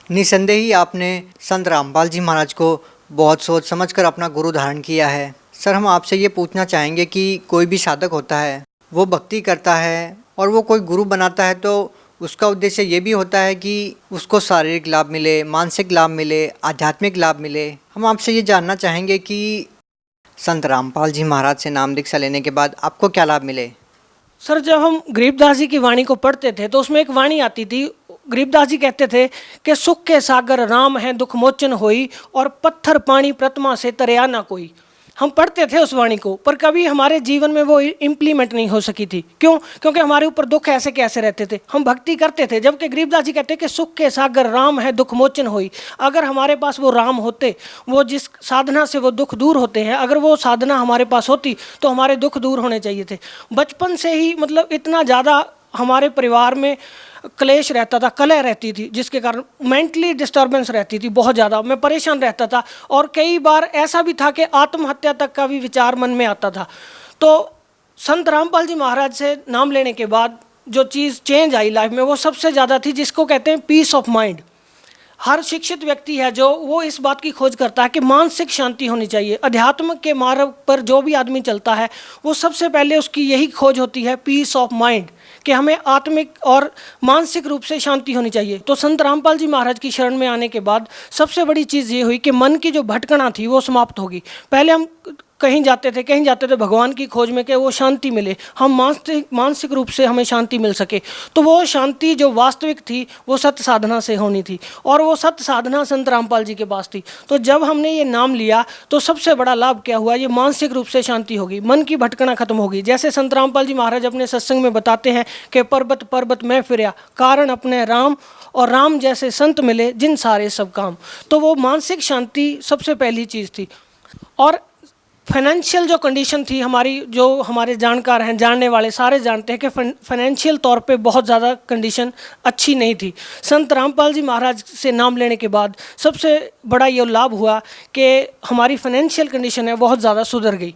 निसंदेह ही आपने संत रामपाल जी महाराज को बहुत सोच समझकर अपना गुरु धारण किया है। सर, हम आपसे ये पूछना चाहेंगे कि कोई भी साधक होता है, वो भक्ति करता है और वो कोई गुरु बनाता है, तो उसका उद्देश्य ये भी होता है कि उसको शारीरिक लाभ मिले, मानसिक लाभ मिले, आध्यात्मिक लाभ मिले। हम आपसे ये जानना चाहेंगे कि संत रामपाल जी महाराज से नाम दीक्षा लेने के बाद आपको क्या लाभ मिले? सर, जब हम गरीबदास जी की वाणी को पढ़ते थे तो उसमें एक वाणी आती थी, गरीबदास जी कहते थे कि सुख के सागर राम है दुख मोचन होई और पत्थर पानी प्रतिमा से तरया ना कोई। हम पढ़ते थे उस वाणी को, पर कभी हमारे जीवन में वो इम्प्लीमेंट नहीं हो सकी थी। क्यों? क्योंकि हमारे ऊपर दुख ऐसे कैसे रहते थे, हम भक्ति करते थे, जबकि गरीबदास जी कहते कि सुख के सागर राम है दुख मोचन होई। अगर हमारे पास वो राम होते, वो जिस साधना से वो दुख दूर होते हैं, अगर वो साधना हमारे पास होती तो हमारे दुख दूर होने चाहिए थे। बचपन से ही मतलब इतना ज़्यादा हमारे परिवार में क्लेश रहता था, कलह रहती थी, जिसके कारण मेंटली डिस्टर्बेंस रहती थी बहुत ज़्यादा। मैं परेशान रहता था और कई बार ऐसा भी था कि आत्महत्या तक का भी विचार मन में आता था। तो संत रामपाल जी महाराज से नाम लेने के बाद जो चीज़ चेंज आई लाइफ में, वो सबसे ज़्यादा थी जिसको कहते हैं पीस ऑफ माइंड। हर शिक्षित व्यक्ति है जो वो इस बात की खोज करता है कि मानसिक शांति होनी चाहिए। अध्यात्म के मार्ग पर जो भी आदमी चलता है वो सबसे पहले उसकी यही खोज होती है, पीस ऑफ माइंड, कि हमें आत्मिक और मानसिक रूप से शांति होनी चाहिए। तो संत रामपाल जी महाराज की शरण में आने के बाद सबसे बड़ी चीज़ ये हुई कि मन की जो भटकना थी वो समाप्त होगी। पहले हम कहीं जाते थे भगवान की खोज में कि वो शांति मिले, हम मानसिक रूप से हमें शांति मिल सके। तो वो शांति जो वास्तविक थी वो सत्य साधना से होनी थी, और वो सत्य साधना संत रामपाल जी के पास थी। तो जब हमने ये नाम लिया तो सबसे बड़ा लाभ क्या हुआ, ये मानसिक रूप से शांति होगी, मन की भटकना खत्म होगी। जैसे संत रामपाल जी महाराज अपने सत्संग में बताते हैं कि पर्वत पर्वत मैं फिरया, कारण अपने राम, और राम जैसे संत मिले जिन सारे सब काम। तो वो मानसिक शांति सबसे पहली चीज़ थी। और फाइनेंशियल जो कंडीशन थी हमारी, जो हमारे जानकार हैं, जानने वाले सारे जानते हैं कि फाइनेंशियल तौर पे बहुत ज़्यादा कंडीशन अच्छी नहीं थी। संत रामपाल जी महाराज से नाम लेने के बाद सबसे बड़ा ये लाभ हुआ कि हमारी फाइनेंशियल कंडीशन है बहुत ज़्यादा सुधर गई।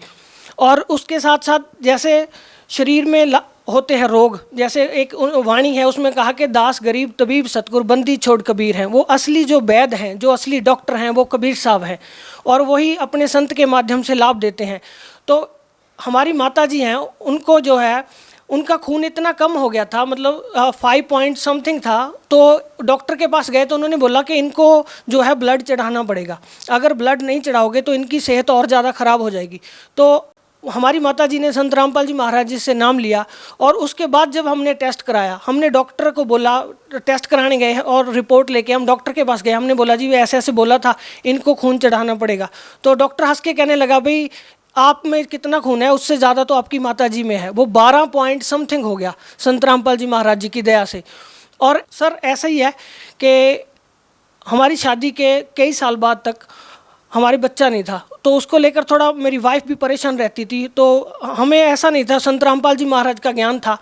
और उसके साथ साथ जैसे शरीर में होते हैं रोग, जैसे एक वाणी है उसमें कहा कि दास गरीब तबीब सतगुर बंदी छोड़ कबीर हैं। वो असली जो वैद्य हैं, जो असली डॉक्टर हैं, वो कबीर साहब हैं, और वही अपने संत के माध्यम से लाभ देते हैं। तो हमारी माता जी हैं, उनको जो है उनका खून इतना कम हो गया था, मतलब 5 पॉइंट समथिंग था। तो डॉक्टर के पास गए तो उन्होंने बोला कि इनको जो है ब्लड चढ़ाना पड़ेगा, अगर ब्लड नहीं चढ़ाओगे तो इनकी सेहत और ज़्यादा ख़राब हो जाएगी। तो हमारी माता जी ने संत रामपाल जी महाराज जी से नाम लिया, और उसके बाद जब हमने टेस्ट कराया, हमने डॉक्टर को बोला, टेस्ट कराने गए और रिपोर्ट लेके हम डॉक्टर के पास गए, हमने बोला जी ऐसे ऐसे बोला था, इनको खून चढ़ाना पड़ेगा। तो डॉक्टर हंस के कहने लगा, भाई आप में कितना खून है, उससे ज़्यादा तो आपकी माता जी में है। वो 12 पॉइंट समथिंग हो गया संत रामपाल जी महाराज जी की दया से। और सर ऐसा ही है कि हमारी शादी के कई साल बाद तक हमारे बच्चा नहीं था, तो उसको लेकर थोड़ा मेरी वाइफ भी परेशान रहती थी। तो हमें ऐसा नहीं था, संत रामपाल जी महाराज का ज्ञान था,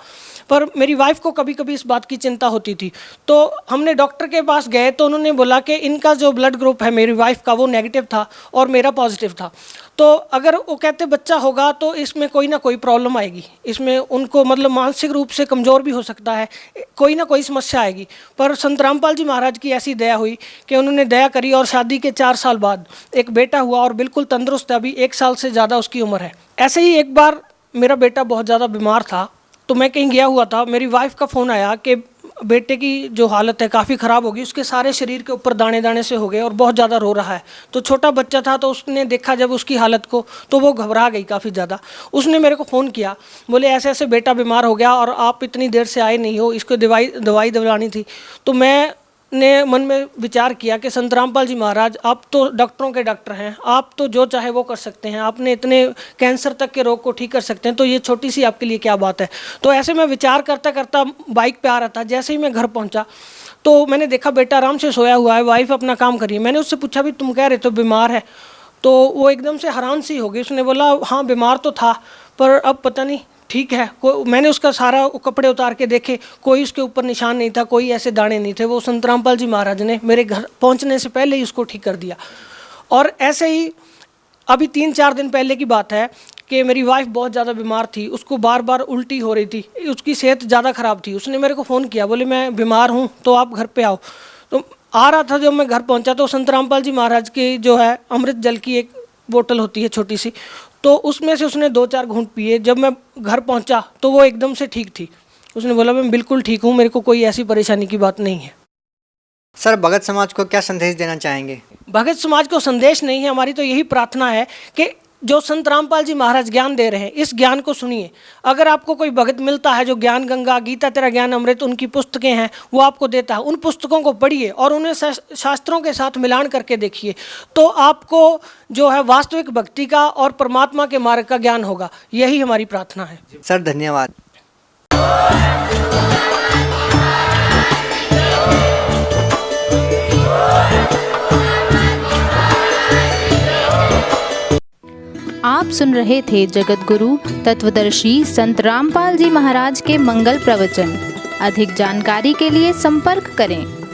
पर मेरी वाइफ को कभी कभी इस बात की चिंता होती थी। तो हमने डॉक्टर के पास गए तो उन्होंने बोला कि इनका जो ब्लड ग्रुप है मेरी वाइफ का वो नेगेटिव था और मेरा पॉजिटिव था। तो अगर वो कहते बच्चा होगा तो इसमें कोई ना कोई प्रॉब्लम आएगी, इसमें उनको मतलब मानसिक रूप से कमज़ोर भी हो सकता है, कोई ना कोई समस्या आएगी। पर संत रामपाल जी महाराज की ऐसी दया हुई कि उन्होंने दया करी, और शादी के 4 साल बाद एक बेटा हुआ, और बिल्कुल तंदुरुस्त है, अभी 1 साल से ज़्यादा उसकी उम्र है। ऐसे ही एक बार मेरा बेटा बहुत ज़्यादा बीमार था, तो मैं कहीं गया हुआ था, मेरी वाइफ का फ़ोन आया कि बेटे की जो हालत है काफ़ी ख़राब होगी, उसके सारे शरीर के ऊपर दाने दाने से हो गए और बहुत ज़्यादा रो रहा है। तो छोटा बच्चा था, तो उसने देखा जब उसकी हालत को तो वो घबरा गई काफ़ी ज़्यादा। उसने मेरे को फ़ोन किया, बोले ऐसे ऐसे बेटा बीमार हो गया और आप इतनी देर से आए नहीं हो, इसको दवाई दिलानी थी। तो मैंने मन में विचार किया कि संत रामपाल जी महाराज आप तो डॉक्टरों के डॉक्टर हैं, आप तो जो चाहे वो कर सकते हैं, आपने इतने कैंसर तक के रोग को ठीक कर सकते हैं, तो ये छोटी सी आपके लिए क्या बात है। तो ऐसे मैं विचार करता करता बाइक पे आ रहा था। जैसे ही मैं घर पहुंचा तो मैंने देखा बेटा आराम से सोया हुआ है, वाइफ अपना काम कर रही है। मैंने उससे पूछा भी तुम कह रहे थे बीमार है, तो वो एकदम से हैरान सी हो गई। उसने बोला हाँ बीमार तो था, पर अब पता नहीं ठीक है। मैंने उसका सारा कपड़े उतार के देखे, कोई उसके ऊपर निशान नहीं था, कोई ऐसे दाने नहीं थे। वो संत रामपाल जी महाराज ने मेरे घर पहुंचने से पहले ही उसको ठीक कर दिया। और ऐसे ही अभी 3-4 दिन पहले की बात है कि मेरी वाइफ बहुत ज़्यादा बीमार थी, उसको बार बार उल्टी हो रही थी, उसकी सेहत ज़्यादा ख़राब थी। उसने मेरे को फ़ोन किया, बोले मैं बीमार हूँ तो आप घर पे आओ। तो आ रहा था, जब मैं घर पहुँचा तो संत रामपाल जी महाराज की जो है अमृत जल की एक बोतल होती है छोटी सी, तो उसमें से उसने 2-4 घूंट पिए। जब मैं घर पहुंचा तो वो एकदम से ठीक थी। उसने बोला मैं बिल्कुल ठीक हूँ, मेरे को कोई ऐसी परेशानी की बात नहीं है। सर भगत समाज को क्या संदेश देना चाहेंगे? भगत समाज को संदेश नहीं है, हमारी तो यही प्रार्थना है कि जो संत रामपाल जी महाराज ज्ञान दे रहे हैं इस ज्ञान को सुनिए। अगर आपको कोई भगत मिलता है जो ज्ञान गंगा, गीता तेरा ज्ञान अमृत उनकी पुस्तकें हैं वो आपको देता है, उन पुस्तकों को पढ़िए और उन्हें शास्त्रों के साथ मिलान करके देखिए, तो आपको जो है वास्तविक भक्ति का और परमात्मा के मार्ग का ज्ञान होगा। यही हमारी प्रार्थना है। सर धन्यवाद। आप सुन रहे थे जगत गुरु तत्वदर्शी संत रामपाल जी महाराज के मंगल प्रवचन। अधिक जानकारी के लिए संपर्क करें।